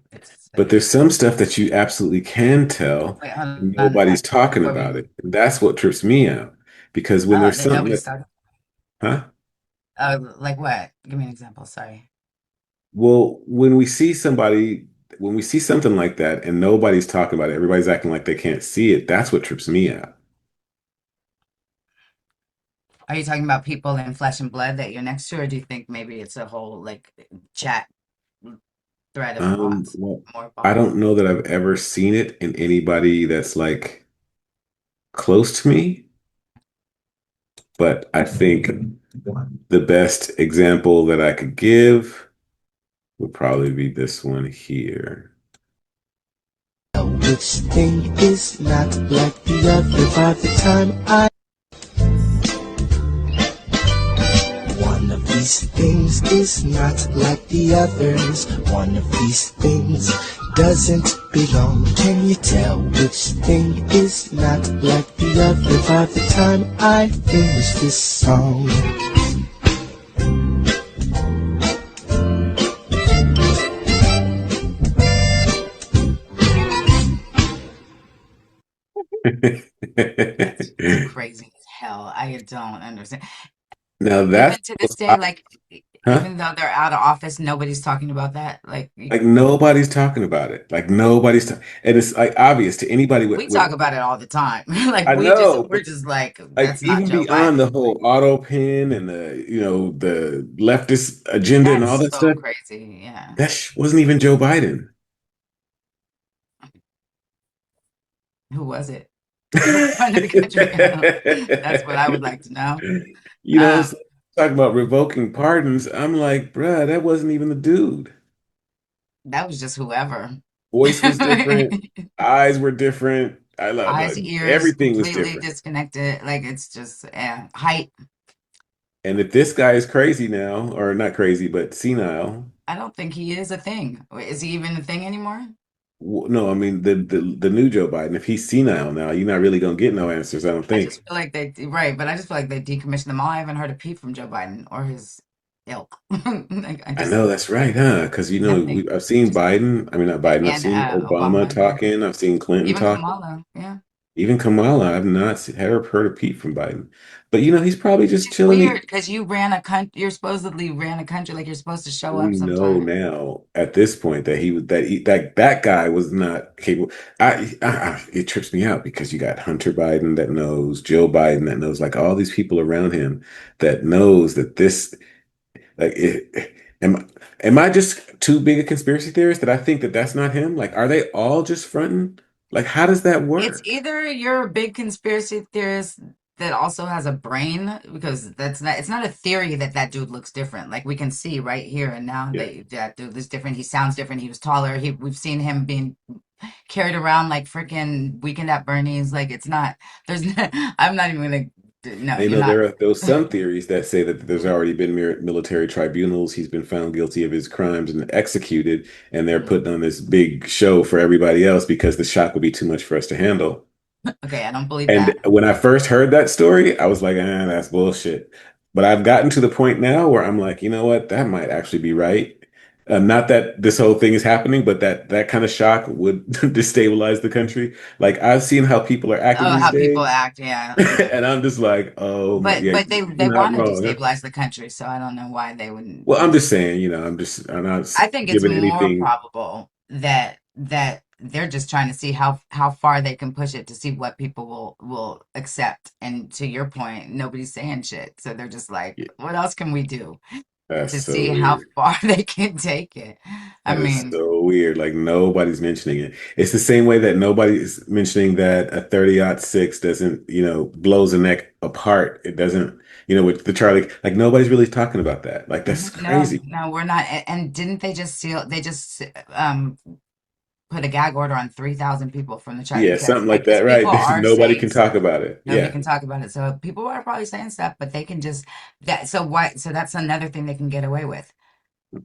[SPEAKER 1] But there's some stuff that you absolutely can tell,
[SPEAKER 2] wait, hold
[SPEAKER 1] and
[SPEAKER 2] on
[SPEAKER 1] nobody's talking
[SPEAKER 2] before
[SPEAKER 1] about
[SPEAKER 2] we
[SPEAKER 1] it. And that's what trips me out. Because when there's
[SPEAKER 2] that
[SPEAKER 1] something
[SPEAKER 2] nobody's
[SPEAKER 1] that,
[SPEAKER 2] talking.
[SPEAKER 1] huh?
[SPEAKER 2] Like what? Give me an example. Sorry.
[SPEAKER 1] Well, when we see something like that and nobody's talking about it, everybody's acting like they can't see it, that's what trips me out.
[SPEAKER 2] Are you talking about people in flesh and blood that you're next to, or do you think maybe it's a whole like chat thread of bots,
[SPEAKER 1] Well,
[SPEAKER 2] more
[SPEAKER 1] I
[SPEAKER 2] bots?
[SPEAKER 1] don't know that I've ever seen it in anybody that's like close to me, but I think the best example that I could give would probably be this one here.
[SPEAKER 14] Which thing is not like the other by the time I. One of these things is not like the others. One of these things doesn't belong. Can you tell which thing is not like the other by the time I finish this song?
[SPEAKER 2] Crazy as hell. I don't understand.
[SPEAKER 1] Now
[SPEAKER 2] Even
[SPEAKER 1] that's
[SPEAKER 2] to this day, like,
[SPEAKER 1] huh?
[SPEAKER 2] even though they're out of office, nobody's talking about that. Like,
[SPEAKER 1] Like nobody's talking about it. Like and it's like obvious to anybody
[SPEAKER 2] we talk
[SPEAKER 1] with
[SPEAKER 2] about it all the time. Like,
[SPEAKER 1] I know,
[SPEAKER 2] we're just like,
[SPEAKER 1] like
[SPEAKER 2] that's not
[SPEAKER 1] even
[SPEAKER 2] Joe
[SPEAKER 1] beyond the
[SPEAKER 2] Biden. Like,
[SPEAKER 1] whole auto pin and the leftist agenda and all
[SPEAKER 2] that's
[SPEAKER 1] that
[SPEAKER 2] so
[SPEAKER 1] stuff,
[SPEAKER 2] crazy. Yeah.
[SPEAKER 1] that wasn't even Joe Biden.
[SPEAKER 2] Who was it? Who funded the country? That's what I would like to know.
[SPEAKER 1] It's
[SPEAKER 2] Um,
[SPEAKER 1] like, talking about revoking pardons. I'm like, bruh, that wasn't even the dude.
[SPEAKER 2] that was just whoever.
[SPEAKER 1] Voice was different, eyes were different. I love
[SPEAKER 2] Eyes, ears,
[SPEAKER 1] everything was
[SPEAKER 2] completely
[SPEAKER 1] different.
[SPEAKER 2] disconnected. Like, it's just, yeah. Height.
[SPEAKER 1] And if this guy is crazy now, or not crazy, but senile,
[SPEAKER 2] I don't think he is a thing. Is he even a thing anymore?
[SPEAKER 1] no, I mean the new Joe Biden. If he's senile now, you're not really gonna get no answers. I don't
[SPEAKER 2] I just
[SPEAKER 1] think.
[SPEAKER 2] feel like right, but I just feel like they decommissioned them all. I haven't heard a peep from Joe Biden or his ilk. Like, I
[SPEAKER 1] I
[SPEAKER 2] just
[SPEAKER 1] know that's right, huh? Because
[SPEAKER 2] nothing.
[SPEAKER 1] I've seen
[SPEAKER 2] Just
[SPEAKER 1] Biden. I mean, not Biden. I've
[SPEAKER 2] and
[SPEAKER 1] seen Obama
[SPEAKER 2] Obama, yeah.
[SPEAKER 1] talking. I've seen Clinton
[SPEAKER 2] Even
[SPEAKER 1] talking.
[SPEAKER 2] Kamala, yeah.
[SPEAKER 1] Even Kamala. I've not ever heard a peep from Biden. But he's probably
[SPEAKER 2] Which
[SPEAKER 1] just
[SPEAKER 2] is
[SPEAKER 1] chilling.
[SPEAKER 2] weird because you ran a country. You're supposedly ran a country. Like, you're supposed to show up
[SPEAKER 1] We know
[SPEAKER 2] sometime.
[SPEAKER 1] now at this point that that guy was not capable. It trips me out because you got Hunter Biden that knows, Joe Biden that knows, like all these people around him that knows that this like am am I just too big a conspiracy theorist that I think that that's not him? Like, are they all just fronting? Like, how does that
[SPEAKER 2] It's
[SPEAKER 1] work?
[SPEAKER 2] either you're a big conspiracy theorist that also has a brain, because it's not a theory that that dude looks different. Like, we can see right here and now
[SPEAKER 1] Yeah.
[SPEAKER 2] that that dude is different. He sounds different. He was taller. We've seen him being carried around like freaking Weekend at Bernie's. Like, it's not, I'm not even gonna, no,
[SPEAKER 1] You
[SPEAKER 2] you're
[SPEAKER 1] know,
[SPEAKER 2] not.
[SPEAKER 1] there are those some theories that say that there's already been military tribunals. He's been found guilty of his crimes and executed, and they're putting on this big show for everybody else because the shock would be too much for us to handle.
[SPEAKER 2] Okay, I don't believe
[SPEAKER 1] And
[SPEAKER 2] that.
[SPEAKER 1] when I first heard that story, I was like, that's bullshit. But I've gotten to the point now where I'm like, you know what? That might actually be right. Not that this whole thing is happening, but that kind of shock would destabilize the country. Like I've seen how people are acting
[SPEAKER 2] Oh,
[SPEAKER 1] these
[SPEAKER 2] how people
[SPEAKER 1] days,
[SPEAKER 2] act, yeah.
[SPEAKER 1] and I'm just like, oh my,
[SPEAKER 2] But
[SPEAKER 1] yeah,
[SPEAKER 2] they
[SPEAKER 1] you're not
[SPEAKER 2] want to
[SPEAKER 1] wrong.
[SPEAKER 2] destabilize the country, so I don't know why they wouldn't.
[SPEAKER 1] Well, I'm just saying, I'm not
[SPEAKER 2] I think it's
[SPEAKER 1] giving
[SPEAKER 2] more
[SPEAKER 1] anything.
[SPEAKER 2] probable that they're just trying to see how far they can push it to see what people will accept. And to your point, nobody's saying shit, so they're just like,
[SPEAKER 1] Yeah,
[SPEAKER 2] what else can we do
[SPEAKER 1] that's
[SPEAKER 2] to
[SPEAKER 1] so
[SPEAKER 2] see how
[SPEAKER 1] weird.
[SPEAKER 2] far they can take it? I
[SPEAKER 1] That is
[SPEAKER 2] mean,
[SPEAKER 1] so weird. Like nobody's mentioning it. It's the same way that nobody is mentioning that a 30-06 doesn't, blows a neck apart. It doesn't, with the Charlie, like nobody's really talking about that. Like that's
[SPEAKER 2] no,
[SPEAKER 1] crazy.
[SPEAKER 2] no, we're not. And didn't they just seal? They just put a gag order on 3,000 people from the Charlie,
[SPEAKER 1] Yeah,
[SPEAKER 2] because
[SPEAKER 1] something like
[SPEAKER 2] like
[SPEAKER 1] that,
[SPEAKER 2] these
[SPEAKER 1] right?
[SPEAKER 2] people are
[SPEAKER 1] Nobody can
[SPEAKER 2] saying
[SPEAKER 1] talk
[SPEAKER 2] stuff.
[SPEAKER 1] about it.
[SPEAKER 2] Nobody
[SPEAKER 1] Yeah.
[SPEAKER 2] can talk about it. So people are probably saying stuff, but they can just that. So why? So that's another thing they can get away with.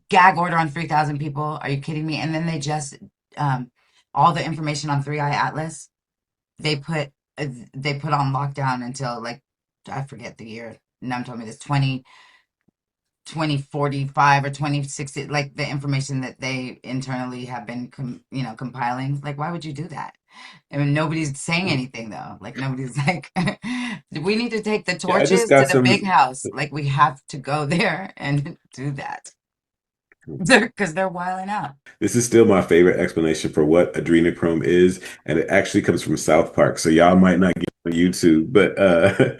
[SPEAKER 2] Gag order on 3,000 people. Are you kidding me? And then they just um, all the information on Three Eye Atlas. They put they put on lockdown until, like, I forget the year. Num told me this 2045 or 2060, like the information that they internally have been compiling. Like, why would you do that? I mean, nobody's saying anything though. Like, nobody's like, we need to take the
[SPEAKER 1] Yeah, I just
[SPEAKER 2] torches to
[SPEAKER 1] got
[SPEAKER 2] the big
[SPEAKER 1] some.
[SPEAKER 2] house. Like, we have to go there and do that because they're wiling out.
[SPEAKER 1] This is still my favorite explanation for what adrenochrome is, and it actually comes from South Park. So y'all might not get it on YouTube, but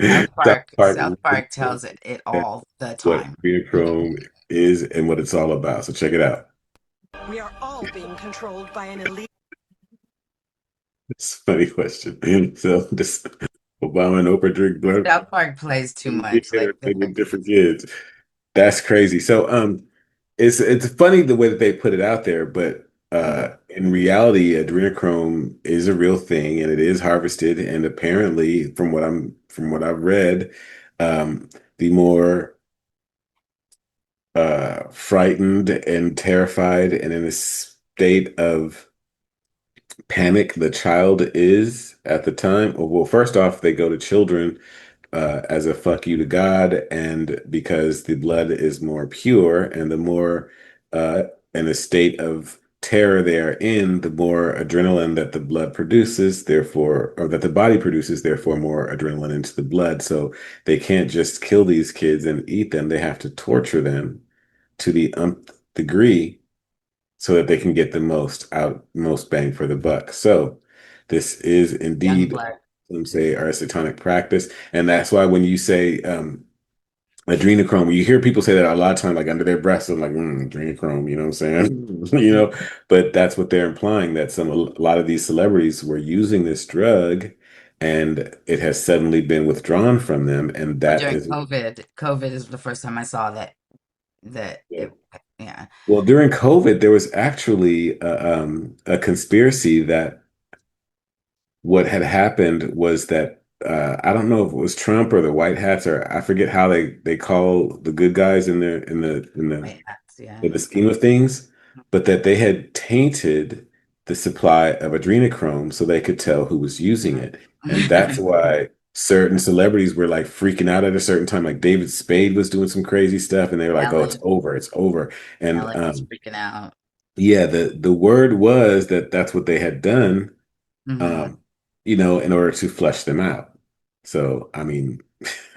[SPEAKER 1] South Park
[SPEAKER 2] South Park tells it all the
[SPEAKER 1] what
[SPEAKER 2] time.
[SPEAKER 1] adrenochrome is and what it's all about. So check it out.
[SPEAKER 15] We are all being controlled by an elite.
[SPEAKER 1] It's a funny question. So just Obama and Oprah drink blood
[SPEAKER 2] South Park plays too much.
[SPEAKER 1] beer
[SPEAKER 2] Like,
[SPEAKER 1] with different kids. That's crazy. So it's funny the way that they put it out there, but
[SPEAKER 2] Mhm.
[SPEAKER 1] in reality, adrenochrome is a real thing and it is harvested. And apparently, from what I've read, the more frightened and terrified and in a state of panic the child is at the time. Well, first off, they go to children as a fuck you to God, and because the blood is more pure, and the more uh, in a state of terror they are in, the more adrenaline that the blood produces, therefore, or that the body produces, therefore, more adrenaline into the blood. So they can't just kill these kids and eat them; they have to torture them to the nth degree so that they can get the most bang for the buck. So this is
[SPEAKER 2] Young
[SPEAKER 1] indeed,
[SPEAKER 2] blood.
[SPEAKER 1] some say, our satanic practice. And that's why when you say adrenochrome, you hear people say that a lot of times, like under their breath, I'm like, adrenochrome, you know what I'm saying? But that's what they're implying, that a lot of these celebrities were using this drug and it has suddenly been withdrawn from them. And
[SPEAKER 2] Or
[SPEAKER 1] that
[SPEAKER 2] during
[SPEAKER 1] is,
[SPEAKER 2] COVID. COVID is the first time I saw that
[SPEAKER 1] yeah.
[SPEAKER 2] it, yeah.
[SPEAKER 1] Well, during COVID, there was actually a conspiracy that what had happened was that I don't know if it was Trump or the White Hats, or I forget how they call the good guys
[SPEAKER 2] Wait, that's, yeah.
[SPEAKER 1] in the scheme of things, but that they had tainted the supply of adrenochrome so they could tell who was using it. And that's why certain celebrities were like freaking out at a certain time. Like David Spade was doing some crazy stuff, and they were like, "Oh, it's
[SPEAKER 2] Ellen,
[SPEAKER 1] over, it's over." And
[SPEAKER 2] Ellen was freaking out.
[SPEAKER 1] yeah, the word was that that's what they had done,
[SPEAKER 2] Hmm.
[SPEAKER 1] um, in order to flush them out. So, I mean,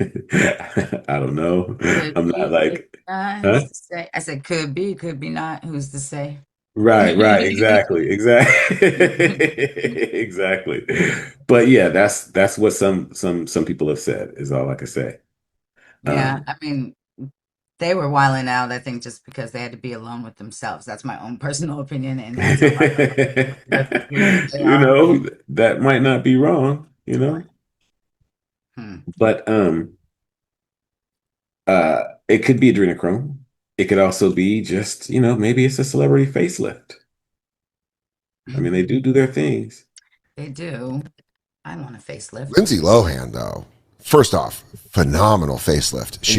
[SPEAKER 1] I don't know.
[SPEAKER 2] Could
[SPEAKER 1] I'm not
[SPEAKER 2] be, could
[SPEAKER 1] like,
[SPEAKER 2] be not.
[SPEAKER 1] huh?
[SPEAKER 2] Who's to say? I said could be not. Who's to say?
[SPEAKER 1] Right, exactly, exactly. But yeah, that's what some people have said, is all I can say.
[SPEAKER 2] Yeah,
[SPEAKER 1] Um,
[SPEAKER 2] I mean, they were wilding out, I think, just because they had to be alone with themselves. That's my own personal opinion, and that's how I feel that they are.
[SPEAKER 1] that might not be wrong.
[SPEAKER 2] Hmm.
[SPEAKER 1] But it could be adrenochrome. It could also be just, maybe it's a celebrity facelift. I mean, they do their things.
[SPEAKER 2] They do. I want a facelift.
[SPEAKER 16] Lindsay Lohan, though, first off, phenomenal facelift.
[SPEAKER 17] Insane.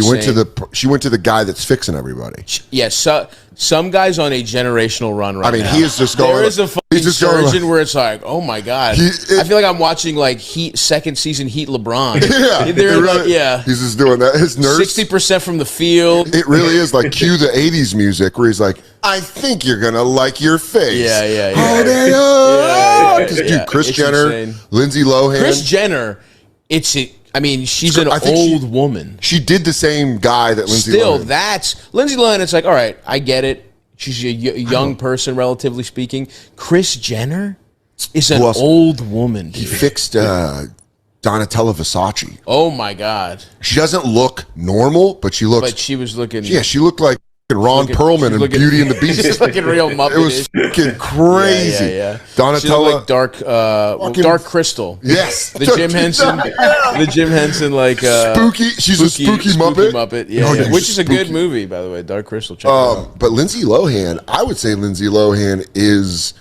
[SPEAKER 16] She went to the guy that's fixing everybody.
[SPEAKER 17] Yes, so, some guy's on a generational run right
[SPEAKER 16] I mean,
[SPEAKER 17] now.
[SPEAKER 16] he is just going.
[SPEAKER 17] There is a fucking
[SPEAKER 16] He's just going.
[SPEAKER 17] surgeon where it's like, oh my god, I feel like I'm watching like Heat second season Heat LeBron.
[SPEAKER 16] Yeah,
[SPEAKER 17] They're like, yeah.
[SPEAKER 16] He's just doing that. His nurse.
[SPEAKER 17] 60% from the field.
[SPEAKER 16] It really is like cue the '80s music where he's like, "I think you're gonna like your face."
[SPEAKER 17] Yeah.
[SPEAKER 16] Oh, they just dude, Kris
[SPEAKER 17] It's
[SPEAKER 16] Jenner,
[SPEAKER 17] insane.
[SPEAKER 16] Lindsay Lohan.
[SPEAKER 17] Kris Jenner, I mean, she's an old woman.
[SPEAKER 16] She did the same guy that Lindsay
[SPEAKER 17] Still,
[SPEAKER 16] Lohan.
[SPEAKER 17] that's Lindsay Lohan. It's like, all right, I get it. She's a young person, relatively speaking. Kris Jenner is an old woman. Dude.
[SPEAKER 16] He fixed Donatella Versace.
[SPEAKER 17] Oh my god,
[SPEAKER 16] she doesn't look normal, but she looks.
[SPEAKER 17] But she was looking.
[SPEAKER 16] Yeah, she looked like Ron Perlman in Beauty and the Beast.
[SPEAKER 17] She's looking real Muppet.
[SPEAKER 16] It was fucking crazy.
[SPEAKER 17] Yeah.
[SPEAKER 16] Donatella,
[SPEAKER 17] she looked like Dark Crystal.
[SPEAKER 16] Yes,
[SPEAKER 17] the Jim Henson. The Jim Henson
[SPEAKER 16] spooky. She's a spooky Muppet.
[SPEAKER 17] Yeah,
[SPEAKER 16] Oh,
[SPEAKER 17] which is a good movie, by the way. Dark Crystal. Check it out.
[SPEAKER 16] But Lindsay Lohan, I would say Lindsay Lohan is,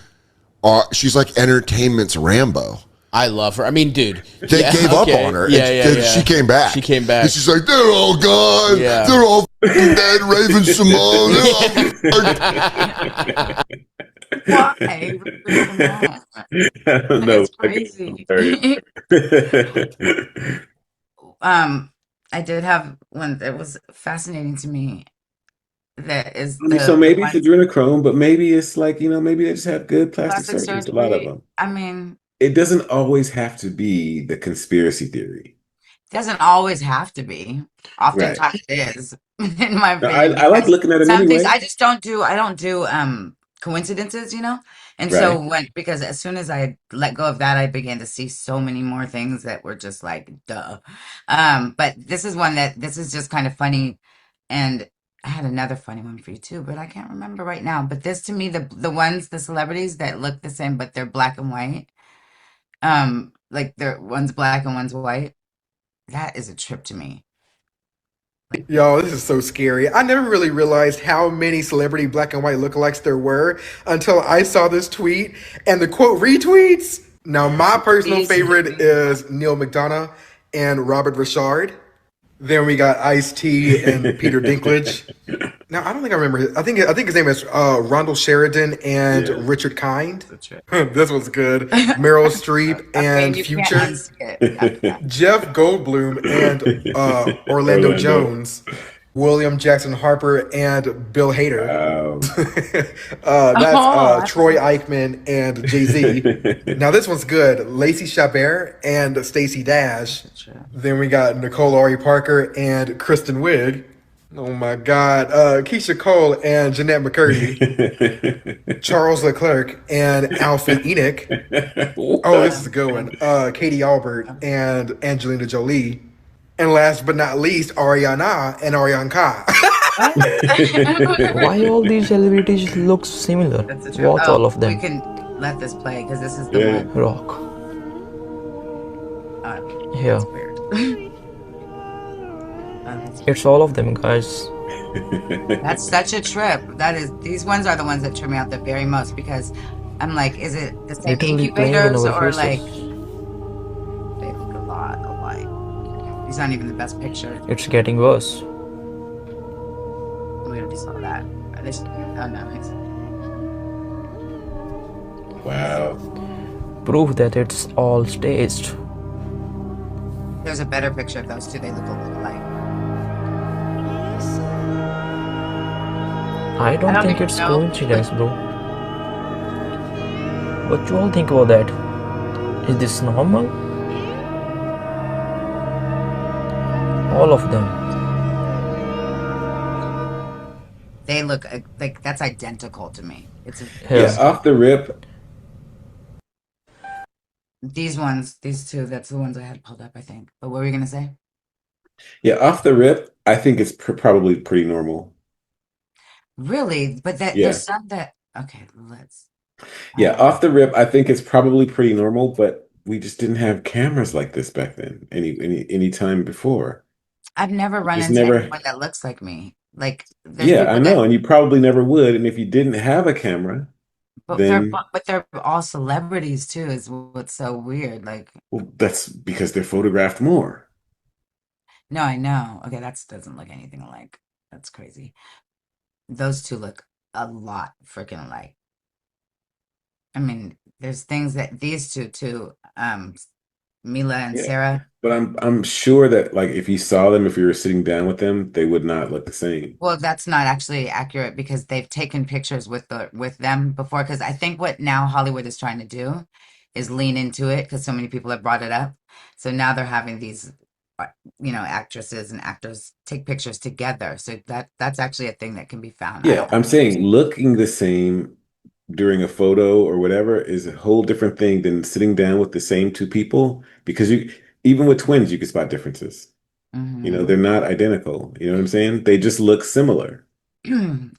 [SPEAKER 16] she's like entertainment's Rambo.
[SPEAKER 17] I love her. I mean, dude,
[SPEAKER 16] they gave up on her.
[SPEAKER 17] Yeah.
[SPEAKER 16] She came back.
[SPEAKER 17] She came back.
[SPEAKER 16] And she's like, they're all gone.
[SPEAKER 17] Yeah.
[SPEAKER 16] They're all dead. Raven Simone.
[SPEAKER 2] Why?
[SPEAKER 1] I don't know.
[SPEAKER 2] It's crazy. I did have one that was fascinating to me. That is
[SPEAKER 1] I mean, so maybe it's adrenochrome, but maybe it's like, maybe they just have good plastic surgeons, a lot of them.
[SPEAKER 2] I mean,
[SPEAKER 1] it doesn't always have to be the conspiracy theory.
[SPEAKER 2] Doesn't always have to be. Oftentimes it is, in my opinion.
[SPEAKER 1] I like looking at it
[SPEAKER 2] some
[SPEAKER 1] anyway.
[SPEAKER 2] things I just don't do. I don't do coincidences, And so because as soon as I let go of that, I began to see so many more things that were just like, duh. But this is just kind of funny. And I had another funny one for you too, but I can't remember right now. But this, to me, the celebrities that look the same, but they're black and white. Like one's black and one's white. That is a trip to me.
[SPEAKER 18] Yo, this is so scary. I never really realized how many celebrity black and white lookalikes there were until I saw this tweet and the quote retweets. Now, my personal favorite is Neil McDonough and Robert Richard. Then we got Ice-T and Peter Dinklage. Now, I don't think I remember. I think his name is Rondell Sheridan and Richard Kind.
[SPEAKER 2] That's right.
[SPEAKER 18] This was good. Meryl Streep and
[SPEAKER 2] you
[SPEAKER 18] Future.
[SPEAKER 2] can't unsee it.
[SPEAKER 18] Jeff Goldblum and Orlando Jones. William Jackson Harper and Bill Hader. That's Troy Aikman and Jay-Z. Now this one's good. Lacey Chabert and Stacey Dash. Then we got Nicole Ari Parker and Kristen Wiig. Oh my God. Keisha Cole and Jeanette McCurdy. Charles Leclerc and Alfred Enoch. Oh, this is a good one. Katie Albert and Angelina Jolie. And last but not least, Ariana and Arianka.
[SPEAKER 19] Why all these celebrities look similar? Watch all of them.
[SPEAKER 2] We can let this play because this is the one.
[SPEAKER 19] Rock. Here. It's all of them, guys.
[SPEAKER 2] That's such a trip. That is. These ones are the ones that trip me out the very most because I'm like, is it the same
[SPEAKER 19] Literally playing in
[SPEAKER 2] incubators
[SPEAKER 19] our
[SPEAKER 2] or
[SPEAKER 19] faces.
[SPEAKER 2] like they look a lot alike? These aren't even the best picture.
[SPEAKER 19] It's getting worse.
[SPEAKER 2] We already saw that. Oh no, it's
[SPEAKER 1] wow.
[SPEAKER 19] Proof that it's all staged.
[SPEAKER 2] there's a better picture of those two. They look a little alike.
[SPEAKER 19] I don't think
[SPEAKER 2] even
[SPEAKER 19] it's
[SPEAKER 2] know.
[SPEAKER 19] coincidence, bro. What you all think about that? Is this normal? All of them.
[SPEAKER 2] They look like that's identical to me. It's
[SPEAKER 1] Yeah, off the rip.
[SPEAKER 2] these ones, these two. That's the ones I had pulled up, I think. But what were you gonna say?
[SPEAKER 1] Yeah, off the rip, I think it's probably pretty normal.
[SPEAKER 2] Really? But that
[SPEAKER 1] Yeah.
[SPEAKER 2] there's some that. Okay, let's.
[SPEAKER 1] Yeah, off the rip, I think it's probably pretty normal, but we just didn't have cameras like this back then, any time before.
[SPEAKER 2] I've never run
[SPEAKER 1] Just
[SPEAKER 2] into
[SPEAKER 1] never.
[SPEAKER 2] anyone that looks like me. Like there's
[SPEAKER 1] Yeah,
[SPEAKER 2] people
[SPEAKER 1] I know, and you probably never would. And if you didn't have a camera, then
[SPEAKER 2] but they're all celebrities too. Is what's so weird. Like
[SPEAKER 1] well, that's because they're photographed more.
[SPEAKER 2] no, I know. Okay, that doesn't look anything alike. That's crazy. Those two look a lot freaking alike. I mean, there's things that these two too, Mila and
[SPEAKER 1] Yeah.
[SPEAKER 2] Sarah.
[SPEAKER 1] But I'm sure that like if you saw them, if you were sitting down with them, they would not look the same.
[SPEAKER 2] Well, that's not actually accurate because they've taken pictures with them before. Because I think what now Hollywood is trying to do is lean into it because so many people have brought it up. So now they're having these, actresses and actors take pictures together. So that's actually a thing that can be found.
[SPEAKER 1] Yeah, I'm saying looking the same during a photo or whatever is a whole different thing than sitting down with the same two people because even with twins, you can spot differences. They're not identical. You know what I'm saying? They just look similar.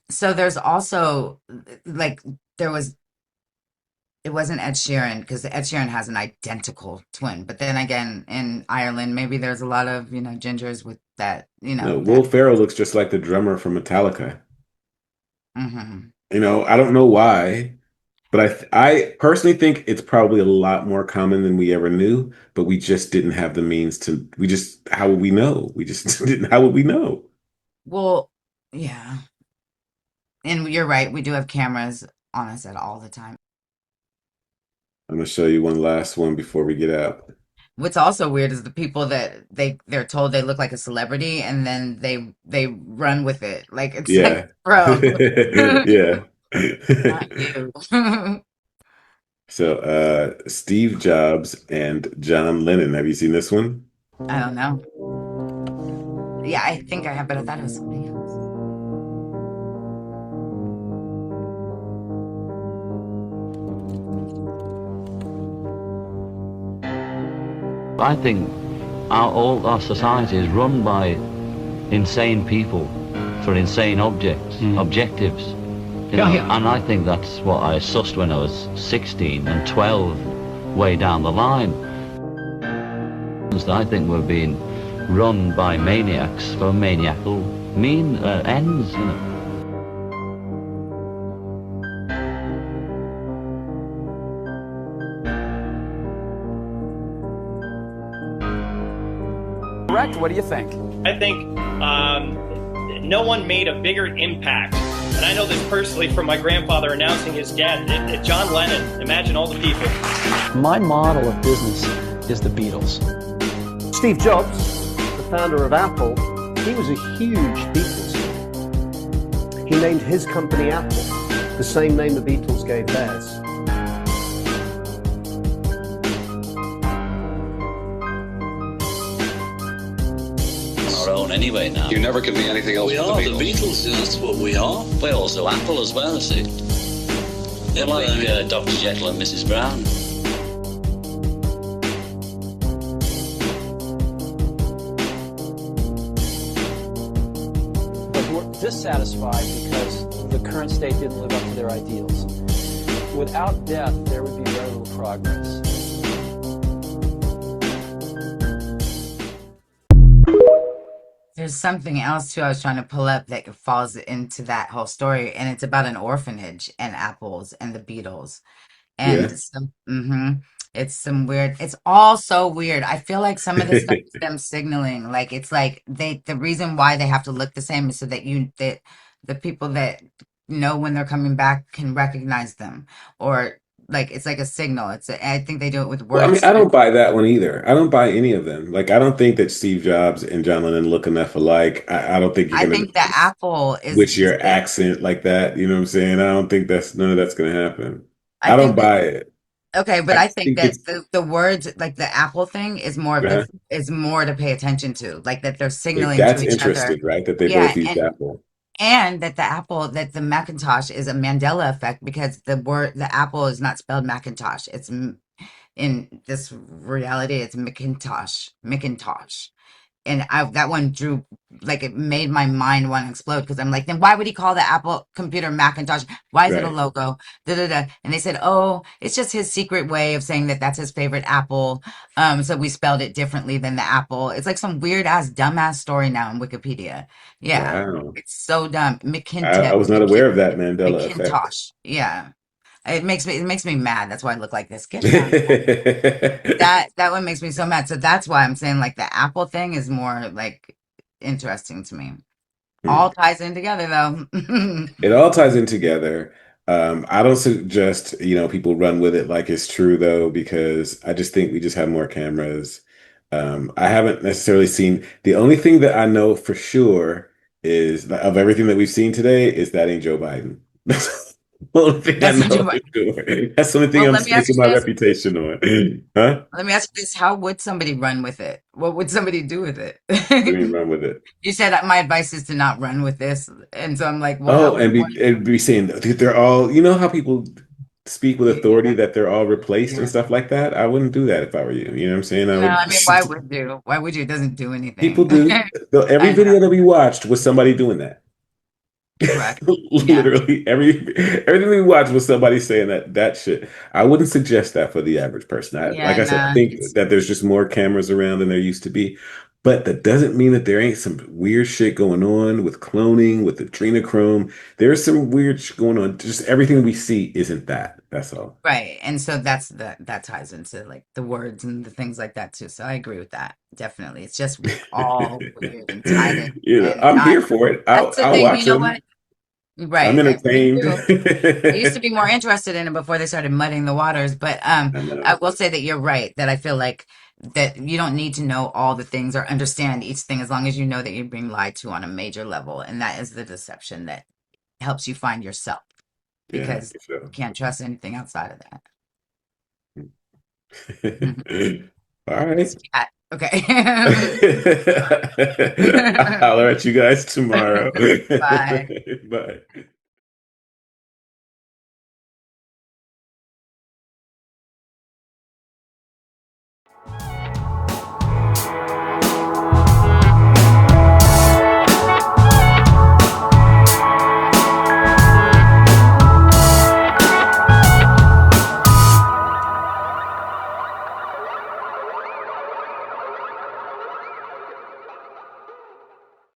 [SPEAKER 2] So there's also like it wasn't Ed Sheeran because Ed Sheeran has an identical twin. But then again, in Ireland, maybe there's a lot of, gingers with that,
[SPEAKER 1] No, Will Ferrell looks just like the drummer from Metallica.
[SPEAKER 2] Mhm.
[SPEAKER 1] I don't know why, but I personally think it's probably a lot more common than we ever knew, but we just didn't have the means to, how would we know? We just didn't, how would we know?
[SPEAKER 2] Well, yeah. And you're right. We do have cameras on us at all the time.
[SPEAKER 1] I'm going to show you one last one before we get out.
[SPEAKER 2] What's also weird is the people that they're told they look like a celebrity and then they run with it. Like it's
[SPEAKER 1] Yeah.
[SPEAKER 2] like, bro.
[SPEAKER 1] Yeah.
[SPEAKER 2] Not you.
[SPEAKER 1] So, Steve Jobs and John Lennon. Have you seen this one?
[SPEAKER 2] I don't know. Yeah, I think I have, but I thought it was somebody else.
[SPEAKER 20] I think all our society is run by insane people for insane objectives. And I think that's what I sussed when I was 16 and 12, way down the line. I think we're being run by maniacs for maniacal ends, you know.
[SPEAKER 21] Correct? What do you think?
[SPEAKER 22] I think no one made a bigger impact, and I know this personally from my grandfather announcing his death. John Lennon, imagine all the people.
[SPEAKER 23] My model of business is the Beatles.
[SPEAKER 24] Steve Jobs, the founder of Apple, he was a huge Beatles fan. He named his company Apple, the same name the Beatles gave theirs.
[SPEAKER 20] Anyway, now
[SPEAKER 25] you never can be anything else.
[SPEAKER 20] We
[SPEAKER 25] but
[SPEAKER 20] are
[SPEAKER 25] the Beatles.
[SPEAKER 20] That's what we are. We're also Apple as well, I see. They're like Dr. Jekyll and Mrs. Brown.
[SPEAKER 23] But we're dissatisfied because the current state didn't live up to their ideals. Without death, there would be very little progress.
[SPEAKER 2] There's something else too I was trying to pull up that falls into that whole story, and it's about an orphanage and apples and the Beatles. And
[SPEAKER 1] Yeah.
[SPEAKER 2] it's some weird, it's all so weird. I feel like some of this stuff is them signaling, like it's like the reason why they have to look the same is so that that the people that know when they're coming back can recognize them, or like it's like a signal. I think they do it with
[SPEAKER 1] Well, I mean,
[SPEAKER 2] words.
[SPEAKER 1] I don't buy that one either. I don't buy any of them. Like, I don't think that Steve Jobs and John Lennon look enough alike. I don't think you're
[SPEAKER 2] I
[SPEAKER 1] gonna
[SPEAKER 2] think the apple
[SPEAKER 1] switch
[SPEAKER 2] is
[SPEAKER 1] your accent like that. You know what I'm saying? I don't think none of that's gonna happen.
[SPEAKER 2] I
[SPEAKER 1] I don't
[SPEAKER 2] think that
[SPEAKER 1] buy it.
[SPEAKER 2] okay, but
[SPEAKER 1] I
[SPEAKER 2] I think
[SPEAKER 1] think
[SPEAKER 2] that
[SPEAKER 1] it's
[SPEAKER 2] the words like the apple thing is more of
[SPEAKER 1] uh
[SPEAKER 2] the is more to pay attention to, like that they're
[SPEAKER 1] like,
[SPEAKER 2] signaling to
[SPEAKER 1] that's
[SPEAKER 2] each other.
[SPEAKER 1] interesting, right? That they
[SPEAKER 2] Yeah,
[SPEAKER 1] both use Apple.
[SPEAKER 2] and that the Macintosh is a Mandela effect because the apple is not spelled Macintosh. In this reality, it's Macintosh. And that one drew, like, it made my mind want to explode because I'm like, then why would he call the Apple computer Macintosh? Why is it a
[SPEAKER 1] Right.
[SPEAKER 2] logo? Da, da, da. And they said, oh, it's just his secret way of saying that that's his favorite apple. So we spelled it differently than the apple. It's like some weird ass, dumbass story now in Wikipedia. Yeah,
[SPEAKER 1] Wow.
[SPEAKER 2] it's so dumb.
[SPEAKER 1] I was not aware of that Mandela effect.
[SPEAKER 2] Macintosh. Yeah. It makes me mad. That's why I look like this. Get down. That one makes me so mad. So that's why I'm saying like the Apple thing is more like interesting to me. All ties in together though.
[SPEAKER 1] It all ties in together. I don't suggest, people run with it like it's true though, because I just think we just have more cameras. I haven't necessarily seen, the only thing that I know for sure is of everything that we've seen today is that ain't Joe Biden. That's the only thing I
[SPEAKER 2] That's not
[SPEAKER 1] know
[SPEAKER 2] Joe
[SPEAKER 1] for
[SPEAKER 2] Biden.
[SPEAKER 1] sure. That's the only thing
[SPEAKER 2] Well,
[SPEAKER 1] I'm
[SPEAKER 2] let me ask
[SPEAKER 1] staking
[SPEAKER 2] you
[SPEAKER 1] my
[SPEAKER 2] this.
[SPEAKER 1] reputation on. Huh?
[SPEAKER 2] Let me ask you this. How would somebody run with it? What would somebody do with it?
[SPEAKER 1] What do you mean run with it?
[SPEAKER 2] You said that my advice is to not run with this. And so I'm like, well, how
[SPEAKER 1] Oh,
[SPEAKER 2] would one?
[SPEAKER 1] and be saying that they're all, how people speak with authority that they're all replaced and stuff like that. I wouldn't do that if I were you. You know what I'm saying? I
[SPEAKER 2] No,
[SPEAKER 1] would
[SPEAKER 2] I mean, why would you? Why would you? It doesn't do
[SPEAKER 1] people
[SPEAKER 2] anything.
[SPEAKER 1] do. Every
[SPEAKER 2] I know.
[SPEAKER 1] video that we watched was somebody doing that.
[SPEAKER 2] Correct. Yeah.
[SPEAKER 1] Literally everything we watched was somebody saying that shit. I wouldn't suggest that for the average person. Like
[SPEAKER 2] Yeah,
[SPEAKER 1] I said, I
[SPEAKER 2] nah.
[SPEAKER 1] think that there's just more cameras around than there used to be. But that doesn't mean that there ain't some weird shit going on with cloning, with adrenochrome. There's some weird shit going on. Just everything we see isn't that. That's all.
[SPEAKER 2] Right. And so that ties into like the words and the things like that too. So I agree with that. Definitely. It's just all weird and tied in and
[SPEAKER 1] I'm
[SPEAKER 2] not
[SPEAKER 1] here for it.
[SPEAKER 2] that's the
[SPEAKER 1] I'll
[SPEAKER 2] thing,
[SPEAKER 1] watch
[SPEAKER 2] you know
[SPEAKER 1] them.
[SPEAKER 2] what?
[SPEAKER 1] I'm
[SPEAKER 2] Right. Me
[SPEAKER 1] entertained.
[SPEAKER 2] too. I used to be more interested in it before they started muddying the waters, but
[SPEAKER 1] I
[SPEAKER 2] I
[SPEAKER 1] know.
[SPEAKER 2] will say that you're right, that I feel like that you don't need to know all the things or understand each thing as long as you know that you're being lied to on a major level. And that is the deception that helps you find yourself
[SPEAKER 1] Yeah,
[SPEAKER 2] because
[SPEAKER 1] for
[SPEAKER 2] you
[SPEAKER 1] sure.
[SPEAKER 2] can't trust anything outside of that.
[SPEAKER 1] All right.
[SPEAKER 2] Cat. Okay.
[SPEAKER 1] I'll holler at you guys tomorrow.
[SPEAKER 2] Bye.
[SPEAKER 1] Bye.